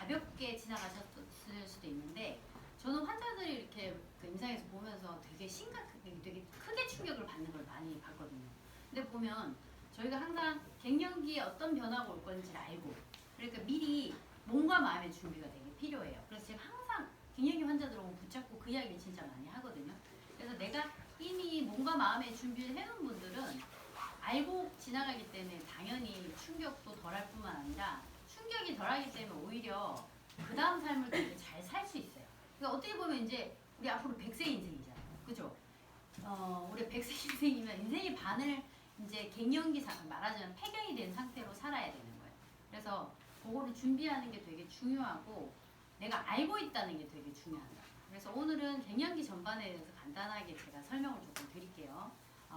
가볍게 지나가셨을 수도 있는데 저는 환자들이 이렇게 그 임상에서 보면서 되게 심각하게 되게 크게 충격을 받는 걸 많이 봤거든요. 근데 보면 저희가 항상 갱년기에 어떤 변화가 올 건지를 알고 그러니까 미리 몸과 마음의 준비가 되게 필요해요. 그래서 제가 항상 갱년기 환자들 오면 붙잡고 그 이야기를 진짜 많이 하거든요. 그래서 내가 이미 몸과 마음의 준비를 해놓은 분들은 알고 지나가기 때문에 당연히 충격도 덜할 뿐만 아니라 충격이 덜하기 때문에 오히려 그 다음 삶을 되게 잘 살 수 있어요. 그러니까 어떻게 보면 이제 우리 앞으로 100세 인생이잖아요. 그죠? 우리 100세 인생이면 인생의 반을 이제 갱년기 말하자면 폐경이 된 상태로 살아야 되는 거예요. 그래서 그거를 준비하는 게 되게 중요하고 내가 알고 있다는 게 되게 중요하다. 그래서 오늘은 갱년기 전반에 대해서 간단하게 제가 설명을 조금 드릴게요.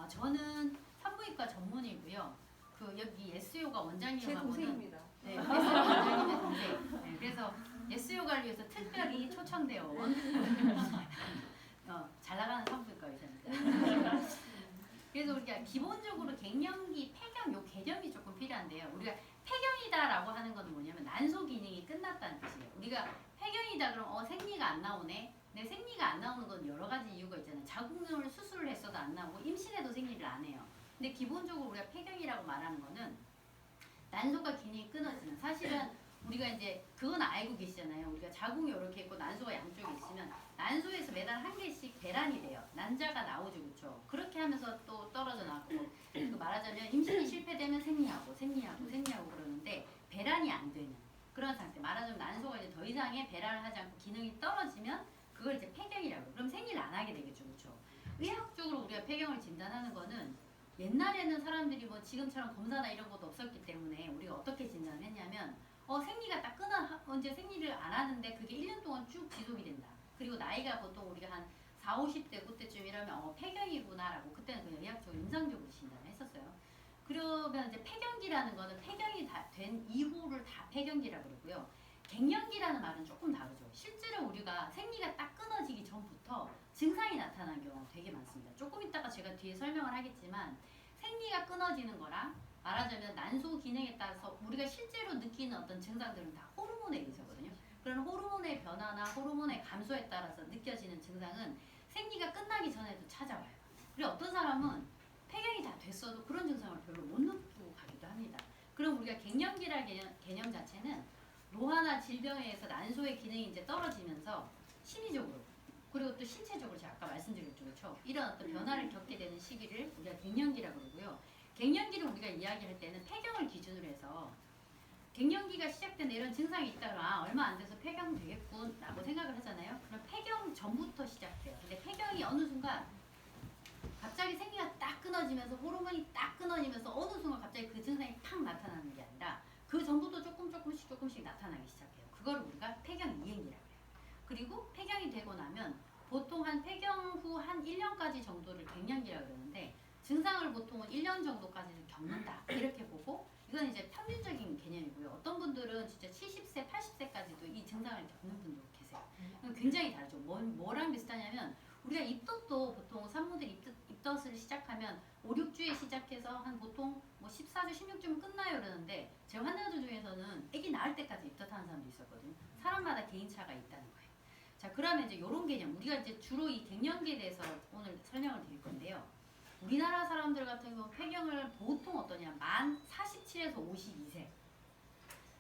저는 산부인과 전문이고요. 그 여기 예스요가 원장님하고는 제 동생입니다. 네, 예스요 원장님의 동생. 네, 그래서 예스요가를 위해서 특별히 초청되어 온 잘 나가는 산부인과 의사입니다. 그래서 우리가 기본적으로 갱년기 폐경 요 개념이 조금 필요한데요. 우리가 폐경이다라고 하는 건 뭐냐면 난소 기능이 끝났다는 뜻이에요. 우리가 폐경이다 그러면 생리가 안 나오네. 근데 생리가 안 나오는 건 여러 가지 이유가 있잖아요. 자궁을 수술을 했어도 안 나오고 임신해도 생리를 안 해요. 근데 기본적으로 우리가 폐경이라고 말하는 거는 난소가 기능이 끊어지는 사실은 우리가 이제 그건 알고 계시잖아요. 우리가 자궁이 이렇게 있고 난소가 양쪽에 있으면 난소에서 매달 한 개씩 배란이 돼요. 난자가 나오죠, 그렇죠? 그렇게 하면서 또 떨어져 나고 그 말하자면 임신이 실패되면 생리하고 그러는데 배란이 안 되는 그런 상태. 말하자면 난소가 이제 더 이상의 배란을 하지 않고 기능이 떨어지면 그걸 이제 폐경이라고. 그럼 생리를 안 하게 되겠죠, 그렇죠? 의학적으로 우리가 폐경을 진단하는 거는 옛날에는 사람들이 뭐 지금처럼 검사나 이런 것도 없었기 때문에 우리가 어떻게 진단을 했냐면 생리가 딱 이제 생리를 안 하는데 그게 1년 동안 쭉 지속이 된다. 그리고 나이가 보통 우리가 한 40, 50대 그때쯤이라면 폐경이구나라고 그때는 그냥 의학적으로 임상적으로 진단을 했었어요. 그러면 이제 폐경기라는 거는 폐경이 다 된 이후를 다 폐경기라고 그러고요. 갱년기라는 말은 조금 다르죠. 실제로 우리가 생리가 딱 끊어지기 전부터 증상이 나타나는 경우가 되게 많습니다. 조금 이따가 제가 뒤에 설명을 하겠지만 생리가 끊어지는 거랑 말하자면 난소 기능에 따라서 우리가 실제로 느끼는 어떤 증상들은 다 호르몬에 의해서거든요. 그런 호르몬의 변화나 호르몬의 감소에 따라서 느껴지는 증상은 생리가 끝나기 전에도 찾아와요. 그리고 어떤 사람은 폐경이 다 됐어도 그런 증상을 별로 못 느끼고 가기도 합니다. 그럼 우리가 갱년기라는 개념 자체는 노화나 질병에 의해서 난소의 기능이 이제 떨어지면서 심리적으로 그리고 또 신체적으로 제가 아까 말씀드렸죠, 그렇죠? 이런 어떤 변화를 겪게 되는 시기를 우리가 갱년기라고 그러고요. 갱년기를 우리가 이야기할 때는 폐경을 기준으로 해서 갱년기가 시작된 이런 증상이 있다가 얼마 안 돼서 폐경 되겠군 라고 생각을 하잖아요. 그럼 폐경 전부터 시작돼요. 근데 폐경이 어느 순간 갑자기 생리가 딱 끊어지면서 호르몬이 딱 끊어지면서 어느 순간 갑자기 그 증상이 팍 나타나는 게 아니라 그 전부터 조금씩 나타나기 시작해요. 그걸 우리가 폐경 이행이라고 해요. 그리고 폐경이 되고 나면 보통 한 폐경 후 한 1년까지 정도를 갱년기라고 그러는데 증상을 보통은 1년 정도까지는 겪는다 이렇게 보고 이건 이제 평균적인 개념이고요. 어떤 분들은 진짜 70세, 80세까지도 이 증상을 겪는 분도 계세요. 굉장히 다르죠. 뭐랑 비슷하냐면 우리가 입덧도 보통 산모들이 입덧을 시작하면 5, 6주에 시작해서 한 보통 뭐 14주, 16주면 끝나요 그러는데 제 환자들 중에서는 아기 낳을 때까지 입덧하는 사람도 있었거든요. 사람마다 개인차가 있다는 거예요. 자, 그러면 이제 이런 개념 우리가 이제 주로 이 갱년기에 대해서 오늘 설명을 드릴 건데요. 우리나라 사람들 같은 경우 폐경을 보통 어떠냐 만 47에서 52세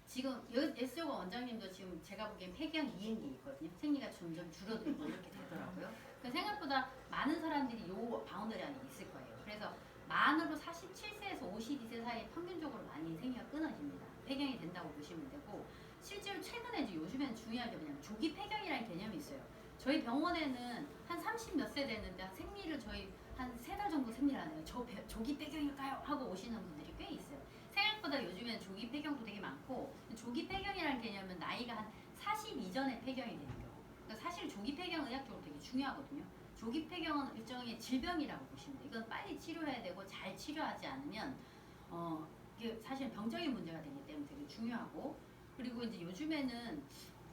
지금 예스요가 원장님도 지금 제가 보기엔 폐경 이행기 있거든요. 생리가 점점 줄어들고 이렇게 되더라고요. 생각보다 많은 사람들이 요 바운더리 안에 있을 거예요. 그래서 만으로 47세에서 52세 사이에 평균적으로 많이 생리가 끊어집니다. 폐경이 된다고 보시면 되고 실제로 최근에 이제 요즘에는 중요한 게 뭐냐면 조기 폐경이라는 개념이 있어요. 저희 병원에는 한 30 몇 세 됐는데 생리를 저희 한 3달 정도 생리를 안 해요. 조기 폐경일까요? 하고 오시는 분들이 꽤 있어요. 생각보다 요즘엔 조기 폐경도 되게 많고 조기 폐경이라는 개념은 나이가 한 40 이전에 폐경이 되는 경우 그러니까 사실 조기 폐경은 의학적으로 되게 중요하거든요. 조기 폐경은 일종의 질병이라고 보시면 돼요. 이건 빨리 치료해야 되고 잘 치료하지 않으면 이게 사실 병적인 문제가 되기 때문에 되게 중요하고 그리고 이제 요즘에는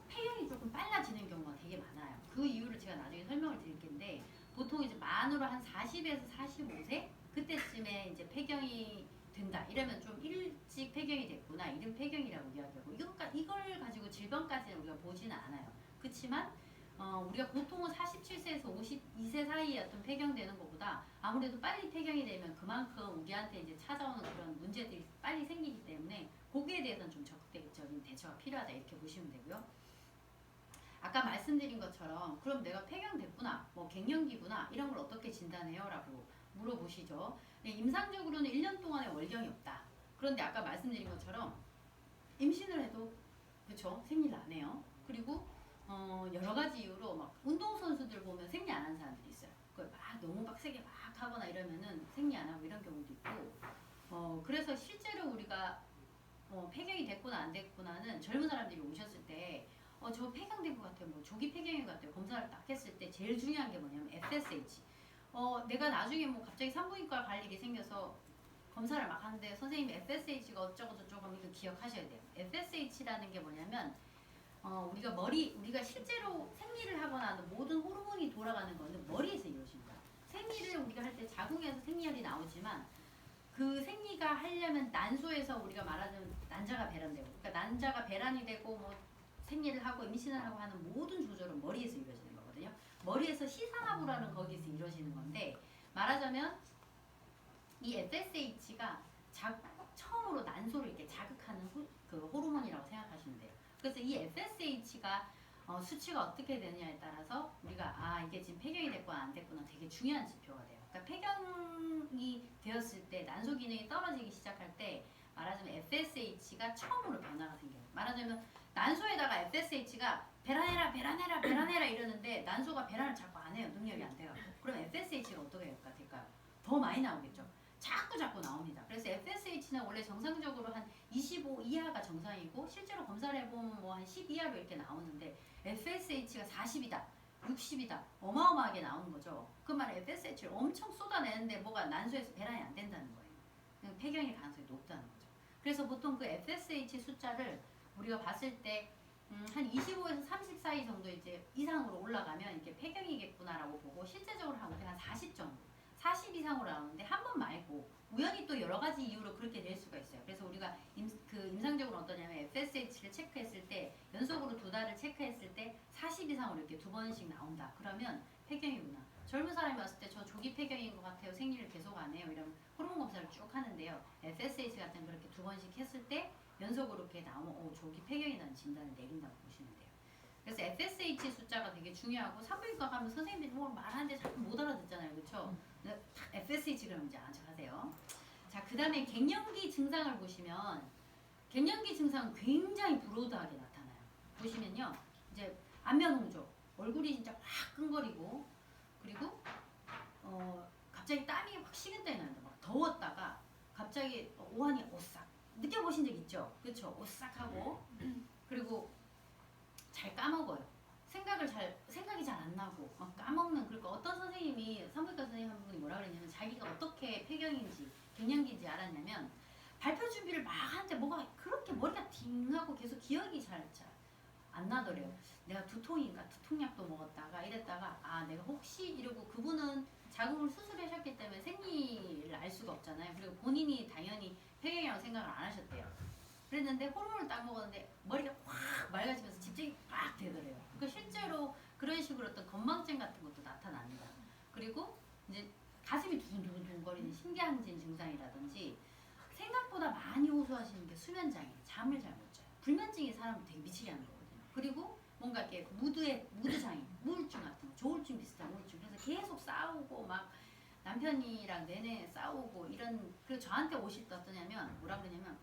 폐경이 조금 빨라지는 경우가 되게 많아요. 그 이유를 제가 나중에 설명을 드릴 텐데 보통 이제 만으로 한 40에서 45세 그때쯤에 이제 폐경이 된다. 이러면 좀 일찍 폐경이 됐구나. 이른 폐경이라고 이야기하고 이걸 가지고 질병 질병까지는 우리가 보지는 않아요. 그렇지만 우리가 보통은 47세에서 52세 사이에 어떤 폐경되는 것보다 아무래도 빨리 폐경이 되면 그만큼 우리한테 이제 찾아오는 그런 문제들이 빨리 생기기 때문에 거기에 대해서는 좀 적극적인 대처가 필요하다 이렇게 보시면 되고요. 아까 말씀드린 것처럼 그럼 내가 폐경됐구나, 뭐 갱년기구나 이런 걸 어떻게 진단해요? 라고 물어보시죠. 임상적으로는 1년 동안의 월경이 없다. 그런데 아까 말씀드린 것처럼 임신을 해도 그쵸 생리를 안 해요. 그리고 여러 가지 이유로 막 운동선수들 보면 생리 안 하는 사람들이 있어요. 그걸 막 너무 빡세게 막 하거나 이러면은 생리 안 하고 이런 경우도 있고 그래서 실제로 우리가 폐경이 됐구나 안 됐구나는 젊은 사람들이 오셨을 때 저 폐경된 것 같아요. 뭐 조기 폐경인 것 같아요. 검사를 딱 했을 때 제일 중요한 게 뭐냐면 FSH. 내가 나중에 뭐 갑자기 산부인과 갈 일이 생겨서 검사를 막 하는데 선생님이 FSH가 어쩌고 저쩌고 하면 이거 기억하셔야 돼요. FSH라는 게 뭐냐면 우리가 실제로 생리를 하거나 하는 모든 호르몬이 돌아가는 거는 머리에서 이루어집니다. 생리를 우리가 할 때 자궁에서 생리혈이 나오지만 그 생리가 하려면 난소에서 우리가 말하는 난자가 배란되고 그러니까 난자가 배란이 되고 뭐 생리를 하고 임신을 하고 하는 모든 조절은 머리에서 이루어지는 거거든요. 머리에서 시상하부라는 거기서 이루어지는 건데 말하자면 이 FSH가 처음으로 난소를 이렇게 자극하는 그 호르몬이라고 생각하시면 돼요. 그래서 이 FSH가 수치가 어떻게 되느냐에 따라서 우리가 이게 지금 폐경이 됐구나 안 됐구나 되게 중요한 지표가 돼요. 그러니까 폐경이 되었을 때 난소 기능이 떨어지기 시작할 때 말하자면 FSH가 처음으로 변화가 생겨요. 말하자면 난소에다가 FSH가 배란해라 배란해라 배란해라 이러는데 난소가 배란을 자꾸 안 해요. 능력이 안 돼요. 그럼 FSH가 어떻게 될까요? 더 많이 나오겠죠. 자꾸 나옵니다. 그래서 FSH는 원래 정상적으로 한 25 이하가 정상이고 실제로 검사를 해보면 뭐 한 10 이하로 이렇게 나오는데 FSH가 40이다, 60이다 어마어마하게 나오는 거죠. 그 말은 FSH를 엄청 쏟아내는데 뭐가 난소에서 배란이 안 된다는 거예요. 그냥 폐경일 가능성이 높다는 거죠. 그래서 보통 그 FSH 숫자를 우리가 봤을 때 한 25에서 30 사이 정도 이제 이상으로 올라가면 이게 폐경이겠구나라고 보고 실제적으로 한 40 정도 40 이상으로 나오는데 한 번 말고 우연히 또 여러 가지 이유로 그렇게 될 수가 있어요. 그래서 우리가 임상적으로 어떠냐면 FSH를 체크했을 때 연속으로 2달을 체크했을 때 40 이상으로 이렇게 2번씩 나온다. 그러면 폐경이구나. 젊은 사람이 왔을 때 저 조기 폐경인 것 같아요. 생리를 계속 안 해요. 이러면 호르몬 검사를 쭉 하는데요. FSH 같은 그렇게 2번씩 했을 때 연속으로 이렇게 나오면 조기 폐경이라는 진단을 내린다고 보시면 돼요. 그래서 FSH 숫자가 되게 중요하고 산부인과 가면 선생님들이 뭐 말하는데 자꾸 못 알아듣잖아요. 그렇죠? FSH 그러면 이제 안착하세요. 자, 그 다음에 갱년기 증상을 보시면 갱년기 증상은 굉장히 브로드하게 나타나요. 보시면요. 이제 안면 홍조, 얼굴이 진짜 확 끈거리고 그리고 갑자기 땀이 확 식은땀이 나는데 막 더웠다가 갑자기 오한이 오싹 느껴보신 적 있죠? 그렇죠? 오싹하고 그리고 잘 까먹어요. 생각이 잘 안 나고 막 까먹는. 그러니까 어떤 선생님이 산부인과 선생님 한 분이 뭐라 그랬냐면 자기가 어떻게 폐경인지 갱년기인지 알았냐면 발표 준비를 막 하는데 뭐가 그렇게 머리가 띵하고 계속 기억이 잘 안 나더래요. 내가 두통약도 먹었다가 이랬다가 내가 혹시 이러고 그분은 자궁을 수술하셨기 때문에 생리를 알 수가 없잖아요. 그리고 본인이 당연히 폐경이라고 생각을 안 하셨대요. 그랬는데 호르몬을 딱 먹었는데 머리가 확 맑아지면서 집중이 빡 되더래요. 그러니까 실제로 그런 식으로 어떤 건망증 같은 것도 나타납니다. 그리고 이제 가슴이 두근두근거리는 신경진 증상이라든지 생각보다 많이 호소하시는 게 수면장애, 잠을 잘 못 자요. 불면증이 사람을 되게 미치게 하는 거거든요. 그리고 뭔가 이렇게 무드장애, 우울증 같은 거, 조울증 비슷한 우울증. 그래서 계속 싸우고 막 남편이랑 내내 싸우고 이런. 그래서 저한테 오실 때 어떠냐면 뭐라 그러냐면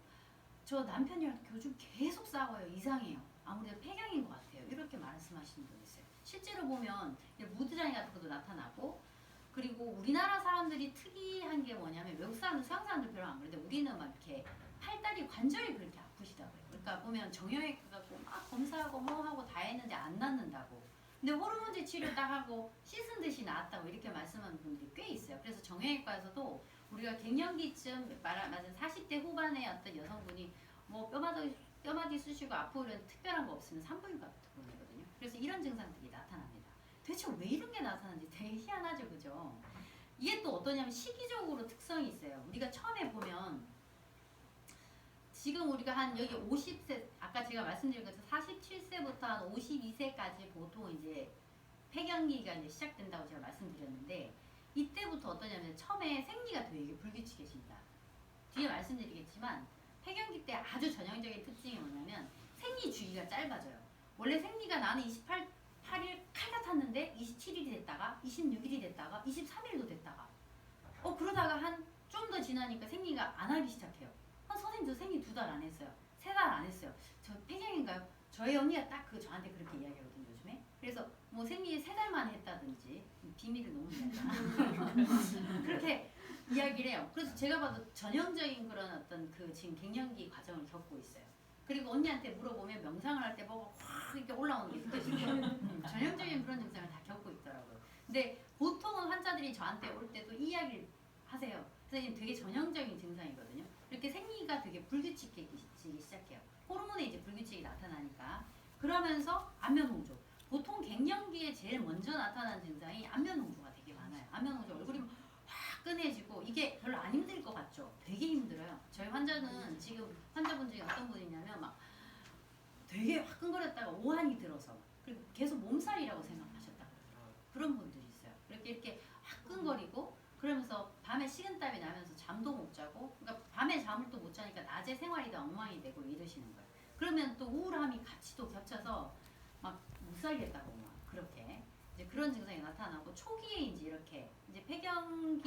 저 남편이랑 요즘 계속 싸워요. 이상해요. 아무래도 폐경인 것 같아요. 이렇게 말씀하시는 분 있어요. 실제로 보면 무드장애 같은 것도 나타나고 그리고 우리나라 사람들이 특이한 게 뭐냐면 외국 사람들, 서양 사람들 별로 안 그런데 우리는 막 이렇게 팔다리 관절이 그렇게 아프시다고요. 그러니까 보면 정형외과 가고 막 검사하고 뭐 하고 다 했는데 안 낫는다고. 근데 호르몬제 치료 딱 하고 씻은 듯이 나았다고 이렇게 말씀하는 분들이 꽤 있어요. 그래서 정형외과에서도 우리가 갱년기쯤 맞은 40대 후반의 어떤 여성분이 뭐 뼈마디 쑤시고 아프고 이런 특별한 거 없으면 산부인과부터 보내거든요. 그래서 이런 증상들이 나타납니다. 대체 왜 이런 게 나타나는지 되게 희한하죠, 그죠? 이게 또 어떠냐면 시기적으로 특성이 있어요. 우리가 처음에 보면 지금 우리가 한 여기 50세, 아까 제가 말씀드린 것처럼 47세부터 한 52세까지 보통 이제 폐경기가 이제 시작된다고 제가 말씀드렸는데, 이때부터 어떠냐면 처음에 생리가 되게 불규칙해집니다. 뒤에 말씀드리겠지만 폐경기 때 아주 전형적인 특징이 뭐냐면 생리 주기가 짧아져요. 원래 생리가 나는 28일 칼 같았는데 27일이 됐다가 26일이 됐다가 23일도 됐다가 그러다가 한 좀 더 지나니까 생리가 안 하기 시작해요. 선생님 저 생리 2달 안 했어요. 3달 안 했어요. 저 폐경인가요? 저희 언니가 딱 저한테 그렇게 이야기하거든요, 요즘에. 그래서 뭐 생리 3달 만에 했다든지, 비밀을 너무 얘기한다. 그렇게 이야기를 해요. 그래서 제가 봐도 전형적인 그런 어떤 그 지금 갱년기 과정을 겪고 있어요. 그리고 언니한테 물어보면 명상을 할 때 뭐가 확 이렇게 올라오는 게 느껴지고요. 전형적인 그런 증상을 다 겪고 있더라고요. 근데 보통은 환자들이 저한테 올 때도 이 이야기를 하세요. 선생님 되게 전형적인 증상이거든요. 이렇게 생리가 되게 불규칙해지기 시작해요. 호르몬의 이제 불규칙이 나타나니까. 그러면서 안면홍조. 보통 갱년기에 제일 먼저 나타나는 증상이 안면홍조가 되게 많아요. 안면홍조 얼굴이 화끈해지고 이게 별로 안 힘들 것 같죠? 되게 힘들어요. 저희 환자는 지금 환자분 중에 어떤 분이냐면 막 되게 화끈거렸다가 오한이 들어서 그리고 계속 몸살이라고 생각하셨다고 그런 분들이 있어요. 이렇게 화끈거리고 그러면서 밤에 식은땀이 나면서 잠도 못 자고, 그러니까 밤에 잠을 또 못 자니까 낮에 생활이 다 엉망이 되고 이러시는 거예요. 그러면 또 우울함이 같이 또 겹쳐서 막 못 살겠다고 막 그렇게 이제 그런 증상이 나타나고, 초기에 이제 이제 폐경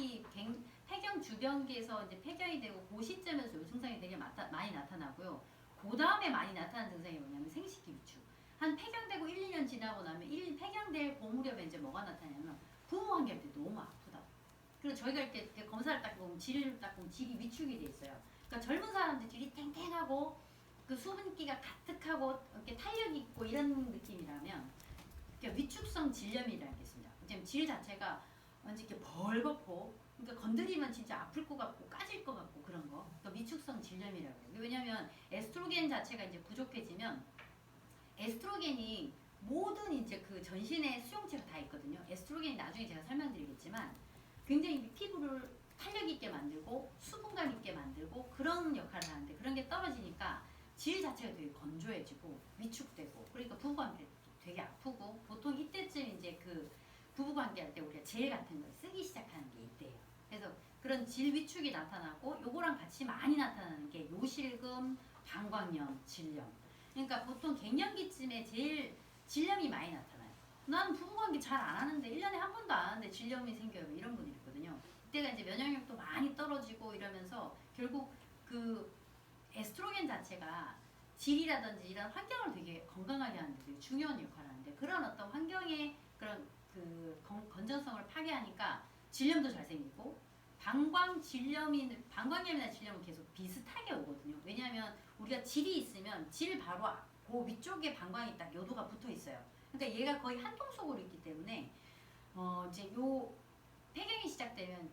주변기에서 이제 폐경이 되고 그 시점에서 이 증상이 되게 많이 나타나고요. 그 다음에 많이 나타나는 증상이 뭐냐면 생식기 위축. 한 폐경되고 1, 2년 지나고 나면 폐경될 그 무렵에 이제 뭐가 나타나냐면 부부관계할 때 너무 아프다. 그리고 저희가 이렇게 검사를 딱 보면 질을 딱 보면 질이 위축이 돼 있어요. 그러니까 젊은 사람들 질이 탱탱하고 그 수분기가 가득하고 이렇게 탄력 있고 이런 느낌이라면 그러니까 위축성 질염이라는 게 있습니다. 왜냐면 질 자체가 완전 이렇게 벌겋고 그러니까 건드리면 진짜 아플 것 같고 까질 것 같고 그런 거. 그러니까 위축성 질염이라고 해요. 왜냐면 에스트로겐 자체가 이제 부족해지면 에스트로겐이 모든 이제 그 전신의 수용체가 다 있거든요. 에스트로겐이 나중에 제가 설명드리겠지만 굉장히 피부를 탄력 있게 만들고 수분감 있게 만들고 그런 역할을 하는데, 그런 게 떨어지니까 질 자체가 되게 건조해지고 위축되고, 그러니까 부부관계 되게 아프고, 보통 이때쯤 이제 그 부부관계 할 때 우리가 젤 같은 걸 쓰기 시작하는 게 이때예요. 그래서 그런 질 위축이 나타나고, 요거랑 같이 많이 나타나는 게 요실금, 방광염, 질염. 그러니까 보통 갱년기쯤에 제일 질염이 많이 나타나요. 나는 부부관계 잘 안 하는데 1년에 한 번도 안 하는데 질염이 생겨요. 이런 분이 있거든요. 이때가 이제 면역력도 많이 떨어지고 이러면서 결국 그 에스트로겐 자체가 질이라든지 이런 환경을 되게 건강하게 하는데 되게 중요한 역할을 하는데, 그런 어떤 환경의 그런 그 건전성을 파괴하니까 질염도 잘 생기고, 방광염이나 질염은 계속 비슷하게 오거든요. 왜냐하면 우리가 질이 있으면 질 바로 그 위쪽에 방광이 딱 요도가 붙어 있어요. 그러니까 얘가 거의 한 통 속으로 있기 때문에 이제 요 폐경이 시작되면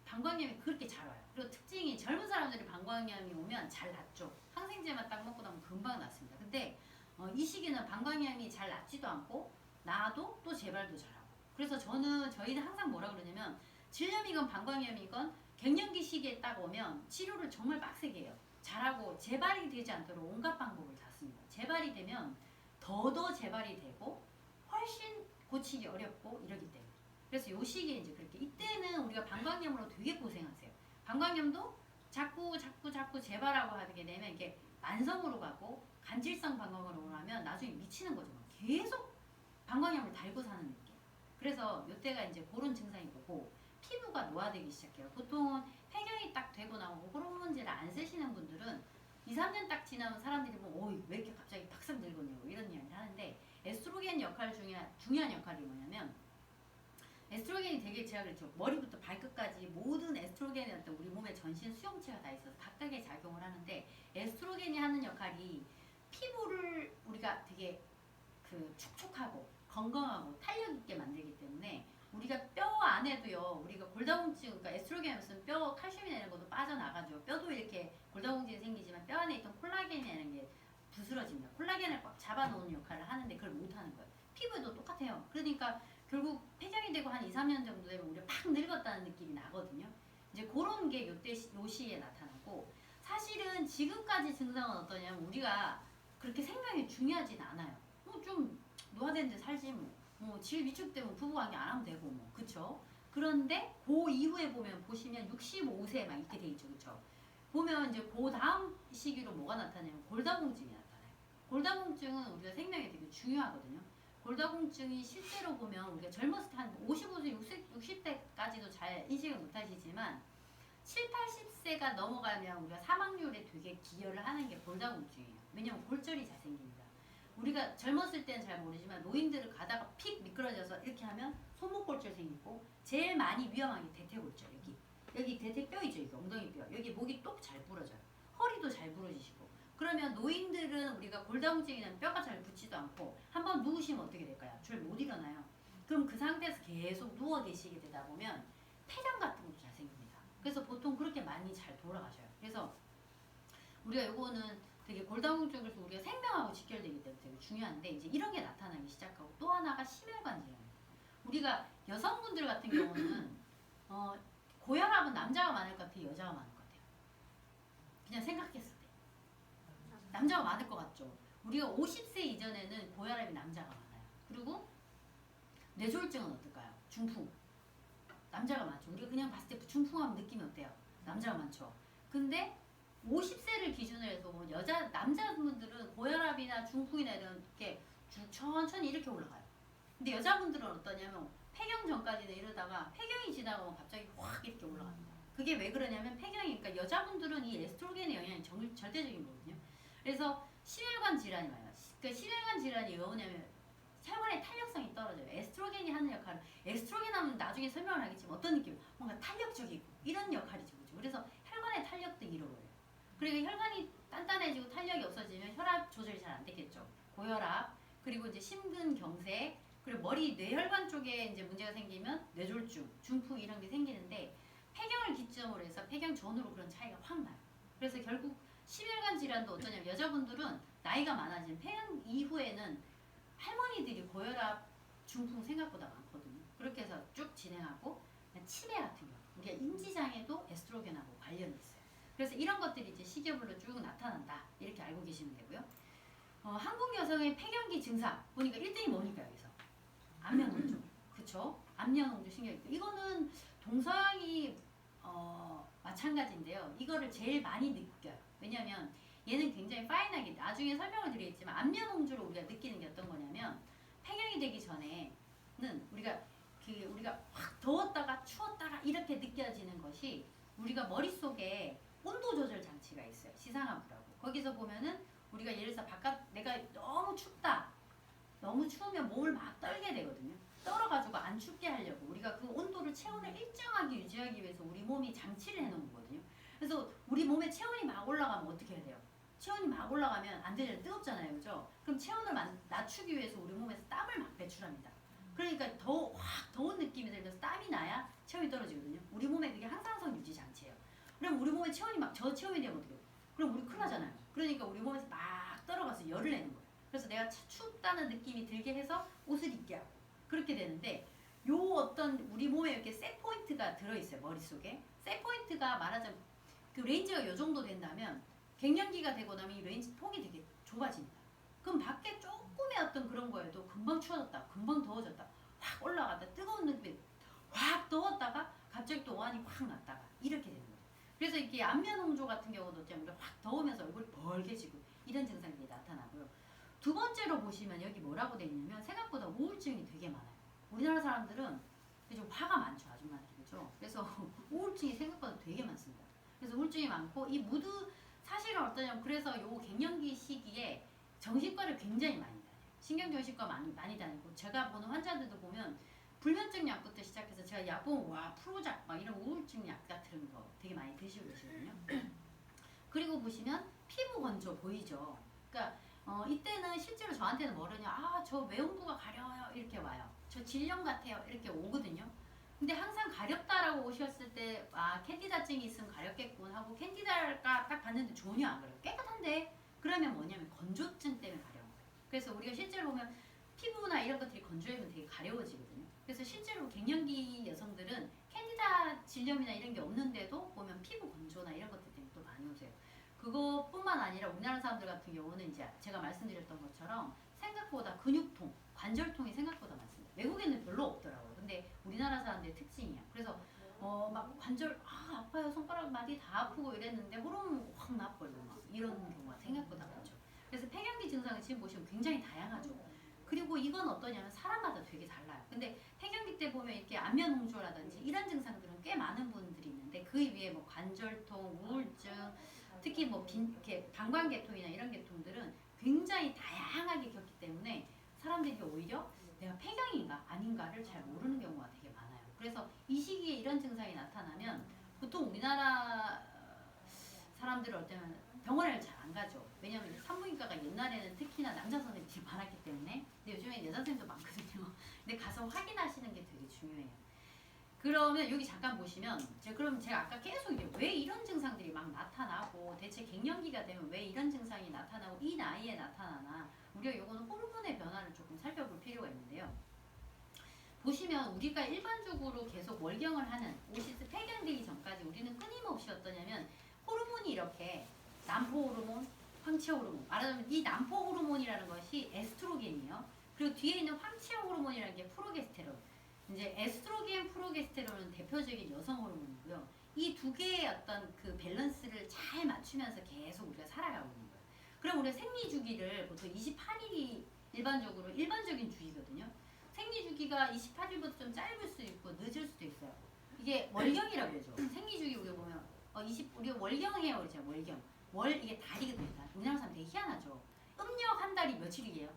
방광염이 그렇게 잘 와요. 그리고 특징이 젊은 사람들이 방광염이 오면 잘 낫죠. 항생제만 딱 먹고 나면 금방 낫습니다. 근데 이 시기는 방광염이 잘 낫지도 않고 나도 또 재발도 잘하고. 그래서 저희는 항상 뭐라 그러냐면 질염이건 방광염이건 갱년기 시기에 딱 오면 치료를 정말 빡세게 해요. 잘하고 재발이 되지 않도록 온갖 방법을 다 씁니다. 재발이 되면 더 재발이 되고 훨씬 고치기 어렵고 이러기 때문에. 그래서 요 시기에 이제 그렇게 이때는 우리가 방광염으로 되게 고생하세요. 방광염도 자꾸 재발하고 하게 되면 이게 만성으로 가고 간질성 방광으로 가면 나중에 미치는 거죠. 계속 방광염을 달고 사는 느낌. 그래서 요때가 이제 그런 증상이 오고, 피부가 노화되기 시작해요. 보통은 폐경이 딱 되고 나오고 호르몬제를 안 쓰시는 분들은 2, 3년 딱 지나면 사람들이 보면 왜 이렇게 갑자기 팍싹 늙었냐고 이런 이야기를 하는데, 에스트로겐 중요한 역할이 뭐냐면, 에스트로겐이 되게 제가 그랬죠. 머리부터 발끝까지 모든 에스트로겐이 어떤 우리 몸의 전신 수용체가 다 있어서 각각의 작용을 하는데, 에스트로겐이 하는 역할이 피부를 우리가 되게 그 촉촉하고 건강하고 탄력 있게 만들기 때문에, 우리가 뼈 안에도요, 우리가 골다공증, 그러니까 에스트로겐이 없으면 뼈 칼슘이 내는 것도 빠져나가죠. 뼈도 이렇게 골다공증이 생기지만 뼈 안에 있던 콜라겐이라는 게 부스러집니다. 콜라겐을 꽉 잡아놓는 역할을 하는데 그걸 못하는 거예요. 피부도 똑같아요. 그러니까 결국 폐경이 되고 한 2, 3년 정도 되면 우리가 팍 늙었다는 느낌이 나거든요. 이제 그런 게 요 시기에 나타나고, 사실은 지금까지 증상은 어떠냐면 우리가 그렇게 생명이 중요하진 않아요. 뭐 좀 노화된 데 살지 질 위축되면 부부관계 안 하면 되고 그쵸? 그런데 그 이후에 보시면 65세 막 이렇게 돼 있죠, 그쵸? 보면 이제 그 다음 시기로 뭐가 나타나냐면 골다공증이 나타나요. 골다공증은 우리가 생명이 되게 중요하거든요. 골다공증이 실제로 보면 우리가 젊었을 때 한 55세, 60대까지도 잘 인식을 못 하시지만 7, 80세가 넘어가면 우리가 사망률에 되게 기여를 하는 게 골다공증이에요. 왜냐면 골절이 잘 생깁니다. 우리가 젊었을 때는 잘 모르지만 노인들을 가다가 픽 미끄러져서 이렇게 하면 손목골절 생기고 제일 많이 위험한 게 대퇴골절. 여기 대퇴뼈 있죠. 여기 엉덩이뼈. 여기 목이 똑 잘 부러져요. 허리도 잘 부러지시고. 그러면 노인들은 우리가 골다공증이나 뼈가 잘 붙지도 않고 한번 누우시면 어떻게 될까요? 잘 못 일어나요. 그럼 그 상태에서 계속 누워 계시게 되다 보면 폐렴 같은 것도 잘 생깁니다. 그래서 보통 그렇게 많이 잘 돌아가셔요. 그래서 우리가 요거는 되게 골다공증에서 우리가 생명하고 직결되기 때문에 되게 중요한데 이제 이런 게 나타나기 시작하고 또 하나가 심혈관 질환이에요. 우리가 여성분들 같은 경우는 고혈압은 남자가 많을 것 같아요, 여자가 많을 것 같아요? 그냥 생각했을 때 남자가 많을 것 같죠. 우리가 50세 이전에는 고혈압이 남자가 많아요. 그리고 뇌졸중은 어떨까요? 중풍 남자가 많죠. 우리가 그냥 봤을 때 중풍하면 느낌이 어때요? 남자가 많죠. 근데 50세를 기준으로 해서 남자분들은 고혈압이나 중풍이나 이렇게 천천히 이렇게 올라가요. 근데 여자분들은 어떠냐면 폐경 전까지는 이러다가 폐경이 지나가면 갑자기 확 이렇게 올라갑니다. 그게 왜 그러냐면 폐경이 그러니까 여자분들은 이 에스트로겐의 영향이 절대적인 거거든요. 그래서 심혈관 질환이 와요. 그러니까 심혈관 질환이 왜 오냐면 혈관의 탄력성이 떨어져요. 에스트로겐이 하는 역할은 에스트로겐 하면 나중에 설명을 하겠지만 어떤 느낌? 뭔가 탄력적이고 이런 역할이죠. 그렇죠? 그래서 혈관의 탄력도 잃어버려요. 그리고 혈관이 단단해지고 탄력이 없어지면 혈압 조절이 잘 안 되겠죠. 고혈압, 그리고 이제 심근경색, 그리고 머리 뇌혈관 쪽에 이제 문제가 생기면 뇌졸중, 중풍 이런 게 생기는데 폐경을 기점으로 해서 폐경 전후로 그런 차이가 확 나요. 그래서 결국 심혈관 질환도 어떠냐면 여자분들은 나이가 많아지면 폐경 이후에는 할머니들이 고혈압, 중풍 생각보다 많거든요. 그렇게 해서 쭉 진행하고 치매 같은 경우 우리가 인지장애도 에스트로겐하고 관련이 있어요. 그래서 이런 것들이 이제 시계별로 쭉 나타난다 이렇게 알고 계시면 되고요. 한국 여성의 폐경기 증상 보니까 1등이 뭡니까 여기서? 안면홍조. 그쵸? 안면홍조 신경이 이거는 동서양이 마찬가지인데요. 이거를 제일 많이 느껴요. 왜냐하면 얘는 굉장히 파인하게 나중에 설명을 드리겠지만 안면홍조를 우리가 느끼는 게 어떤 거냐면 폐경이 되기 전에는 우리가 확 더웠다가 추웠다가 이렇게 느껴지는 것이 우리가 머릿속에 온도 조절 장치가 있어요. 시상하부라고. 거기서 보면은 우리가 예를 들어서 바깥 내가 너무 춥다. 너무 추우면 몸을 막 떨게 되거든요. 떨어가지고 안 춥게 하려고 우리가 그 온도를 체온을 일정하게 유지하기 위해서 우리 몸이 장치를 해놓은 거거든요. 그래서 우리 몸에 체온이 막 올라가면 어떻게 해야 돼요? 체온이 막 올라가면 안 되잖아요. 뜨겁잖아요. 그죠? 그럼 체온을 낮추기 위해서 우리 몸에서 땀을 막 배출합니다. 그러니까 확 더운 느낌이 들면서 땀이 나야 체온이 떨어지거든요. 우리 몸에 그게 항상성 유지 장치예요. 그럼 우리 몸에 체온이 막 저체온이 되면 어떻게 해요? 그럼 우리 큰일 나잖아요. 그러니까 우리 몸에서 막 떨어가서 열을 내는 거예요. 그래서 내가 춥다는 느낌이 들게 해서 옷을 입게 하고 그렇게 되는데 요 어떤 우리 몸에 이렇게 셋 포인트가 들어있어요. 머릿속에 셋 포인트가 말하자면 그 레인지가 요 정도 된다면 갱년기가 되고 나면 이 레인지 폭이 되게 좁아집니다. 그럼 밖에 조금의 어떤 그런 거에도 금방 추워졌다 금방 더워졌다 확 올라갔다 뜨거운 느낌이 확 더웠다가 갑자기 또 오한이 확 났다가 이렇게 되는 거예요. 그래서 이렇게 안면홍조 같은 경우도 우리가 확 더우면서 얼굴이 벌개지고 이런 증상이 나타나고요. 두 번째로 보시면 여기 뭐라고 돼 있냐면 생각보다 우울증이 되게 많아요. 우리나라 사람들은 좀 화가 많죠. 아줌마들이. 그죠? 그래서 우울증이 생각보다 되게 많습니다. 그래서 우울증이 많고 이 무드 사실은 어떠냐면 그래서 요 갱년기 시기에 정신과를 굉장히 많이 다녀요. 신경정신과 많이 다니고 제가 보는 환자들도 보면 불면증 약부터 시작해서 제가 약 보면 와 프로작 막 이런 우울증 약 같은 거 되게 많이 드시고 계시거든요. 그리고 보시면 피부 건조 보이죠? 그러니까 이때는 실제로 저한테는 뭐라냐 저 외음부가 가려워요 이렇게 와요. 저 질염 같아요 이렇게 오거든요. 근데 항상 가렵다라고 오셨을 때 캔디다증이 있으면 가렵겠군 하고 캔디다가 딱 봤는데 전혀 안 가려요. 깨끗한데 그러면 뭐냐면 건조증 때문에 가려운 거예요. 그래서 우리가 실제로 보면 피부나 이런 것들이 건조해면 되게 가려워지거든요. 그래서 실제로 갱년기 여성들은 캔디다 질염이나 이런 게 없는데도 보면 피부 건조나 이런 것들 때문에 또 많이 오세요. 그것뿐만 아니라 우리나라 사람들 같은 경우는 이제 제가 말씀드렸던 것처럼 생각보다 근육통, 관절통이 생각보다 많습니다. 외국에는 별로 없더라고요. 근데 우리나라 사람들의 특징이야. 그래서 막 관절 아파요, 손가락 마디 다 아프고 이랬는데 호르몬 확 나버리고 막 이런 경우가 생각보다 많죠. 그래서 폐경기 증상을 지금 보시면 굉장히 다양하죠. 그리고 이건 어떠냐면 사람마다 되게 달라요. 근데 폐경기 때 보면 이렇게 안면 홍조라든지 이런 증상들은 꽤 많은 분들이 있는데 그 위에 뭐 관절통, 우울증, 특히 뭐 이렇게 방광계통이나 이런 계통들은 굉장히 다양하게 겪기 때문에 사람들이 오히려 내가 폐경인가 아닌가를 잘 모르는 경우가 되게 많아요. 그래서 이 시기에 이런 증상이 나타나면 보통 우리나라 사람들은 어쩌면 병원을 잘 안 가죠. 왜냐하면 산부인과가 옛날에는 특히나 남자 선생님이 많았기 때문에. 근데 요즘에 여자 선생님도 많거든요. 근데 가서 확인하시는 게 되게 중요해요. 그러면 여기 잠깐 보시면 그럼 제가 아까 계속 이제 왜 이런 증상들이 막 나타나고 대체 갱년기가 되면 왜 이런 증상이 나타나고 이 나이에 나타나나 우리가 요거는 호르몬의 변화를 조금 살펴볼 필요가 있는데요. 보시면 우리가 일반적으로 계속 월경을 하는 오시스 폐경되기 전까지 우리는 끊임없이 어떠냐면 호르몬이 이렇게 남포 호르몬, 황체 호르몬 말하자면 이 남포 호르몬이라는 것이 에스트로겐이에요. 그리고 뒤에 있는 황체 호르몬이라는 게 프로게스테론. 이제 에스트로겐, 프로게스테론은 대표적인 여성 호르몬이고요. 이 두 개의 어떤 그 밸런스를 잘 맞추면서 계속 우리가 살아가고 있는 거예요. 그럼 우리가 생리 주기를 보통 28일이 일반적인 주기거든요. 생리 주기가 28일보다 좀 짧을 수도 있고 늦을 수도 있어요. 이게 월경이라고 그러죠. 생리 주기 우리가 보면 우리가 월경해요 그러죠. 월경. 이게 달이거든요. 우리나라 사람 되게 희한하죠. 음력 한 달이 며칠이에요?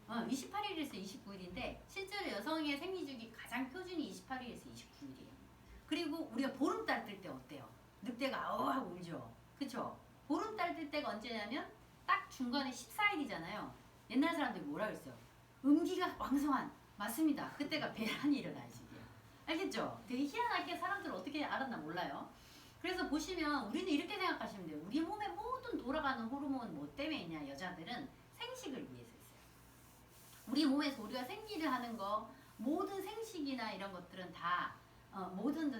28일에서 29일인데 실제로 여성의 생리주기 가장 표준이 28일에서 29일이에요. 그리고 우리가 보름달 뜰 때 어때요? 늑대가 아우하고 울죠. 그쵸? 보름달 뜰 때가 언제냐면 딱 중간에 14일이잖아요. 옛날 사람들이 뭐라 그랬어요? 음기가 왕성한. 맞습니다. 그때가 배란이 일어날 시기예요. 알겠죠? 되게 희한하게 사람들 어떻게 알았나 몰라요. 그래서 보시면 우리는 이렇게 생각하시면 돼요. 우리 몸에 모든 돌아가는 호르몬 뭐 때문에 있냐? 여자들은 생식을 위해서 있어요. 우리 몸에서 우리가 생리를 하는 거 모든 생식이나 이런 것들은 다 모든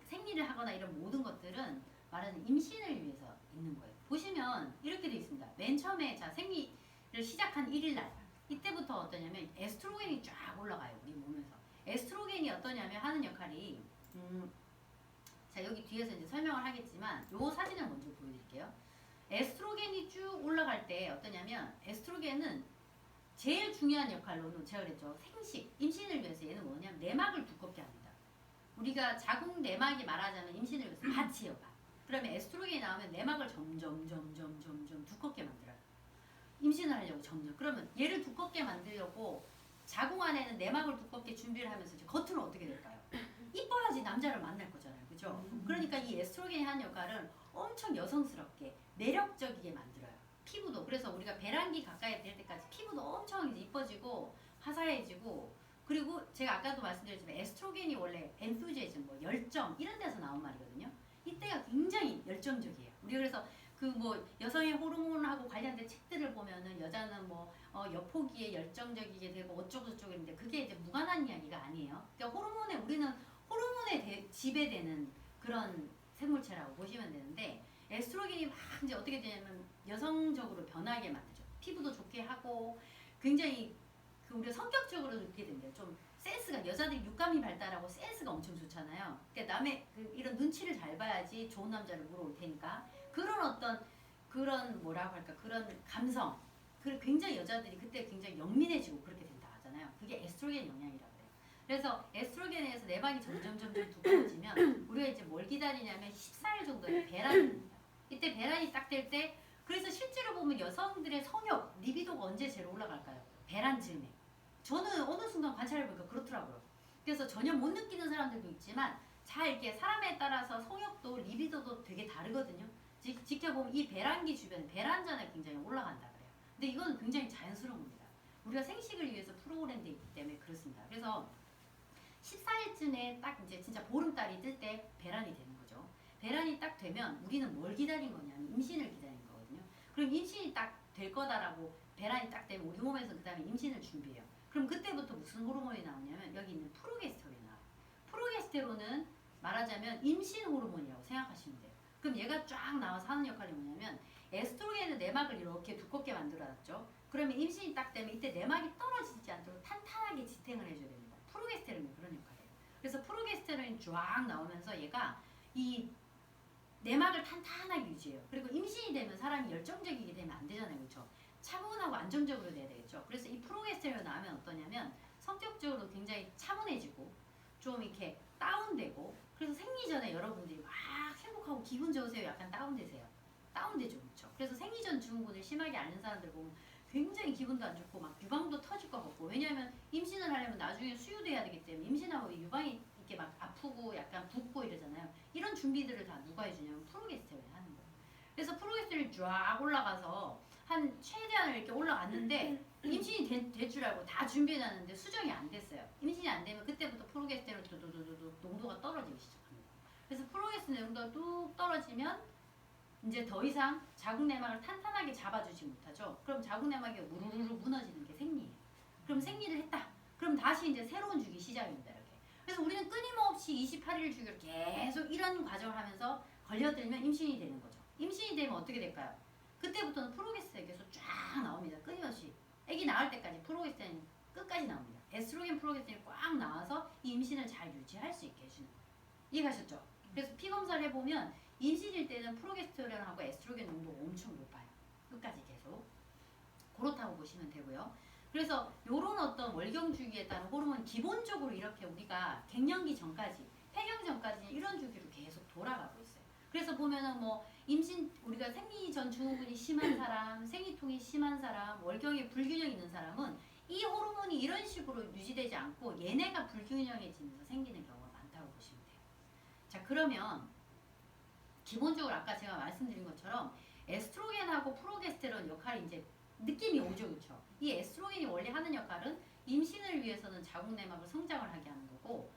생리를 하거나 이런 모든 것들은 말하는 임신을 위해서 있는 거예요. 보시면 이렇게 되어 있습니다. 맨 처음에 생리를 시작한 1일날 이때부터 어떠냐면 에스트로겐이 쫙 올라가요. 우리 몸에서. 에스트로겐이 어떠냐면 하는 역할이 자 여기 뒤에서 이제 설명을 하겠지만 요 사진을 먼저 보여드릴게요. 에스트로겐이 쭉 올라갈 때 어떠냐면 에스트로겐은 제일 중요한 역할로는 제가 그랬죠. 생식, 임신을 위해서 얘는 뭐냐면 내막을 두껍게 합니다. 우리가 자궁 내막이 말하자면 임신을 위해서 밭이에요. 밭. 그러면 에스트로겐이 나오면 내막을 점점 두껍게 만들어요. 임신을 하려고 점점. 그러면 얘를 두껍게 만들려고 자궁 안에는 내막을 두껍게 준비를 하면서 이제 겉으로 어떻게 될까요? 이뻐야지 남자를 만날 거잖아요. 그죠? 그러니까 이 에스트로겐이 하는 역할은 엄청 여성스럽게 매력적이게 만들어요. 피부도. 그래서 우리가 배란기 가까이 될 때까지 피부도 엄청 이제 이뻐지고 화사해지고 그리고 제가 아까도 말씀드렸지만 에스트로겐이 원래 엔투지즘, 뭐 열정 이런 데서 나온 말이거든요. 이때가 굉장히 열정적이에요. 우리가 그래서 그 뭐 여성의 호르몬하고 관련된 책들을 보면은 여자는 뭐 여포기에 열정적이게 되고 어쩌고 저쩌고 했는데 그게 이제 무관한 이야기가 아니에요. 그러니까 우리는 호르몬에 지배되는 그런 생물체라고 보시면 되는데 에스트로겐이 막 이제 어떻게 되냐면 여성적으로 변하게 만들죠. 피부도 좋게 하고 굉장히 우리가 성격적으로 느끼게 된대요. 좀 센스가 여자들이 육감이 발달하고 센스가 엄청 좋잖아요. 그러니까 남의 이런 눈치를 잘 봐야지 좋은 남자를 물어올 테니까 그런 뭐라고 할까 그런 감성 굉장히 여자들이 그때 굉장히 영민해지고 그렇게 된다 하잖아요. 그게 에스트로겐 영향이라고 해요. 그래서 에스트로겐에서 내방이 점점 두꺼워지면 우리가 이제 뭘 기다리냐면 14일 정도의 배란이 됩니다. 이때 배란이 딱 될 때 그래서 실제로 보면 여성들의 성욕, 리비도가 언제 제일 올라갈까요? 배란 즈음에. 저는 어느 순간 관찰해보니까 그렇더라고요. 그래서 전혀 못 느끼는 사람들도 있지만 잘 이렇게 사람에 따라서 성욕도 리비도도 되게 다르거든요. 지켜보면 이 배란기 주변 배란전에 굉장히 올라간다 그래요. 근데 이건 굉장히 자연스러운 겁니다. 우리가 생식을 위해서 프로그램되어 있기 때문에 그렇습니다. 그래서 14일쯤에 딱 이제 진짜 보름달이 뜰 때 배란이 되는 거죠. 배란이 딱 되면 우리는 뭘 기다린 거냐면 임신을 기다린 거거든요. 그럼 임신이 딱 될 거다라고 배란이 딱 되면 우리 몸에서 그 다음에 임신을 준비해요. 그럼 그때부터 무슨 호르몬이 나오냐면 여기 있는 프로게스테론이 나와요. 프로게스테론은 말하자면 임신 호르몬이라고 생각하시면 돼요. 그럼 얘가 쫙 나와서 하는 역할이 뭐냐면 에스트로겐은 내막을 이렇게 두껍게 만들어놨죠. 그러면 임신이 딱 되면 이때 내막이 떨어지지 않도록 탄탄하게 지탱을 해줘야 됩니다. 프로게스테론이 그런 역할이에요. 그래서 프로게스테론이 쫙 나오면서 얘가 이 내막을 탄탄하게 유지해요. 그리고 임신이 되면 사람이 열정적이게 되면 안 되잖아요. 그렇죠? 차분하고 안정적으로 돼야 되겠죠. 그래서 이 프로게스테론이 나오면 어떠냐면 성격적으로 굉장히 차분해지고 좀 이렇게 다운되고, 그래서 생리 전에 여러분들이 막 행복하고 기분 좋으세요? 약간 다운되세요? 다운되죠. 그렇죠? 그래서 생리 전 증후군을 심하게 앓는 사람들 보면 굉장히 기분도 안 좋고 막 유방도 터질 것 같고, 왜냐하면 임신을 하려면 나중에 수유도 해야 되기 때문에 임신하고 유방이 이렇게 막 아프고 약간 붓고 이러잖아요. 이런 준비들을 다 누가 해주냐면 프로게스테론이 하는 거예요. 그래서 프로게스테론이 쫙 올라가서 한 최대한 이렇게 올라갔는데 임신이 될 줄 알고 다 준비해놨는데 수정이 안 됐어요. 임신이 안 되면 그때부터 프로게스테론 농도가 떨어지기 시작합니다. 그래서 프로게스테론 농도가 뚝 떨어지면 이제 더 이상 자궁내막을 탄탄하게 잡아주지 못하죠. 그럼 자궁내막이 우르르 무너지는 게 생리예요. 그럼 생리를 했다. 그럼 다시 이제 새로운 주기 시작입니다. 이렇게. 그래서 우리는 끊임없이 28일 주기를 계속 이런 과정을 하면서 걸려들면 임신이 되는 거죠. 임신이 되면 어떻게 될까요? 그때부터는 프로게스테론이 계속 쫙 나옵니다. 끊임없이. 아기 낳을 때까지 프로게스테론이 끝까지 나옵니다. 에스트로겐 프로게스테론이 꽉 나와서 이 임신을 잘 유지할 수 있게 해주는 거예요. 이해가셨죠? 그래서 피검사를 해보면 임신일 때는 프로게스테론하고 에스트로겐 농도가 엄청 높아요. 끝까지 계속. 그렇다고 보시면 되고요. 그래서 이런 어떤 월경 주기에 따른 호르몬 기본적으로 이렇게 우리가 갱년기 전까지, 폐경 전까지 이런 주기로 계속 돌아가고 있어요. 그래서 보면은 뭐 임신, 우리가 생리 전 증후군이 심한 사람, 생리통이 심한 사람, 월경에 불균형 있는 사람은 이 호르몬이 이런 식으로 유지되지 않고 얘네가 불균형해지면서 생기는 경우가 많다고 보시면 돼요. 자, 그러면 기본적으로 아까 제가 말씀드린 것처럼 에스트로겐하고 프로게스테론 역할이 이제 느낌이 오죠. 그렇죠? 이 에스트로겐이 원래 하는 역할은 임신을 위해서는 자궁내막을 성장을 하게 하는 거고,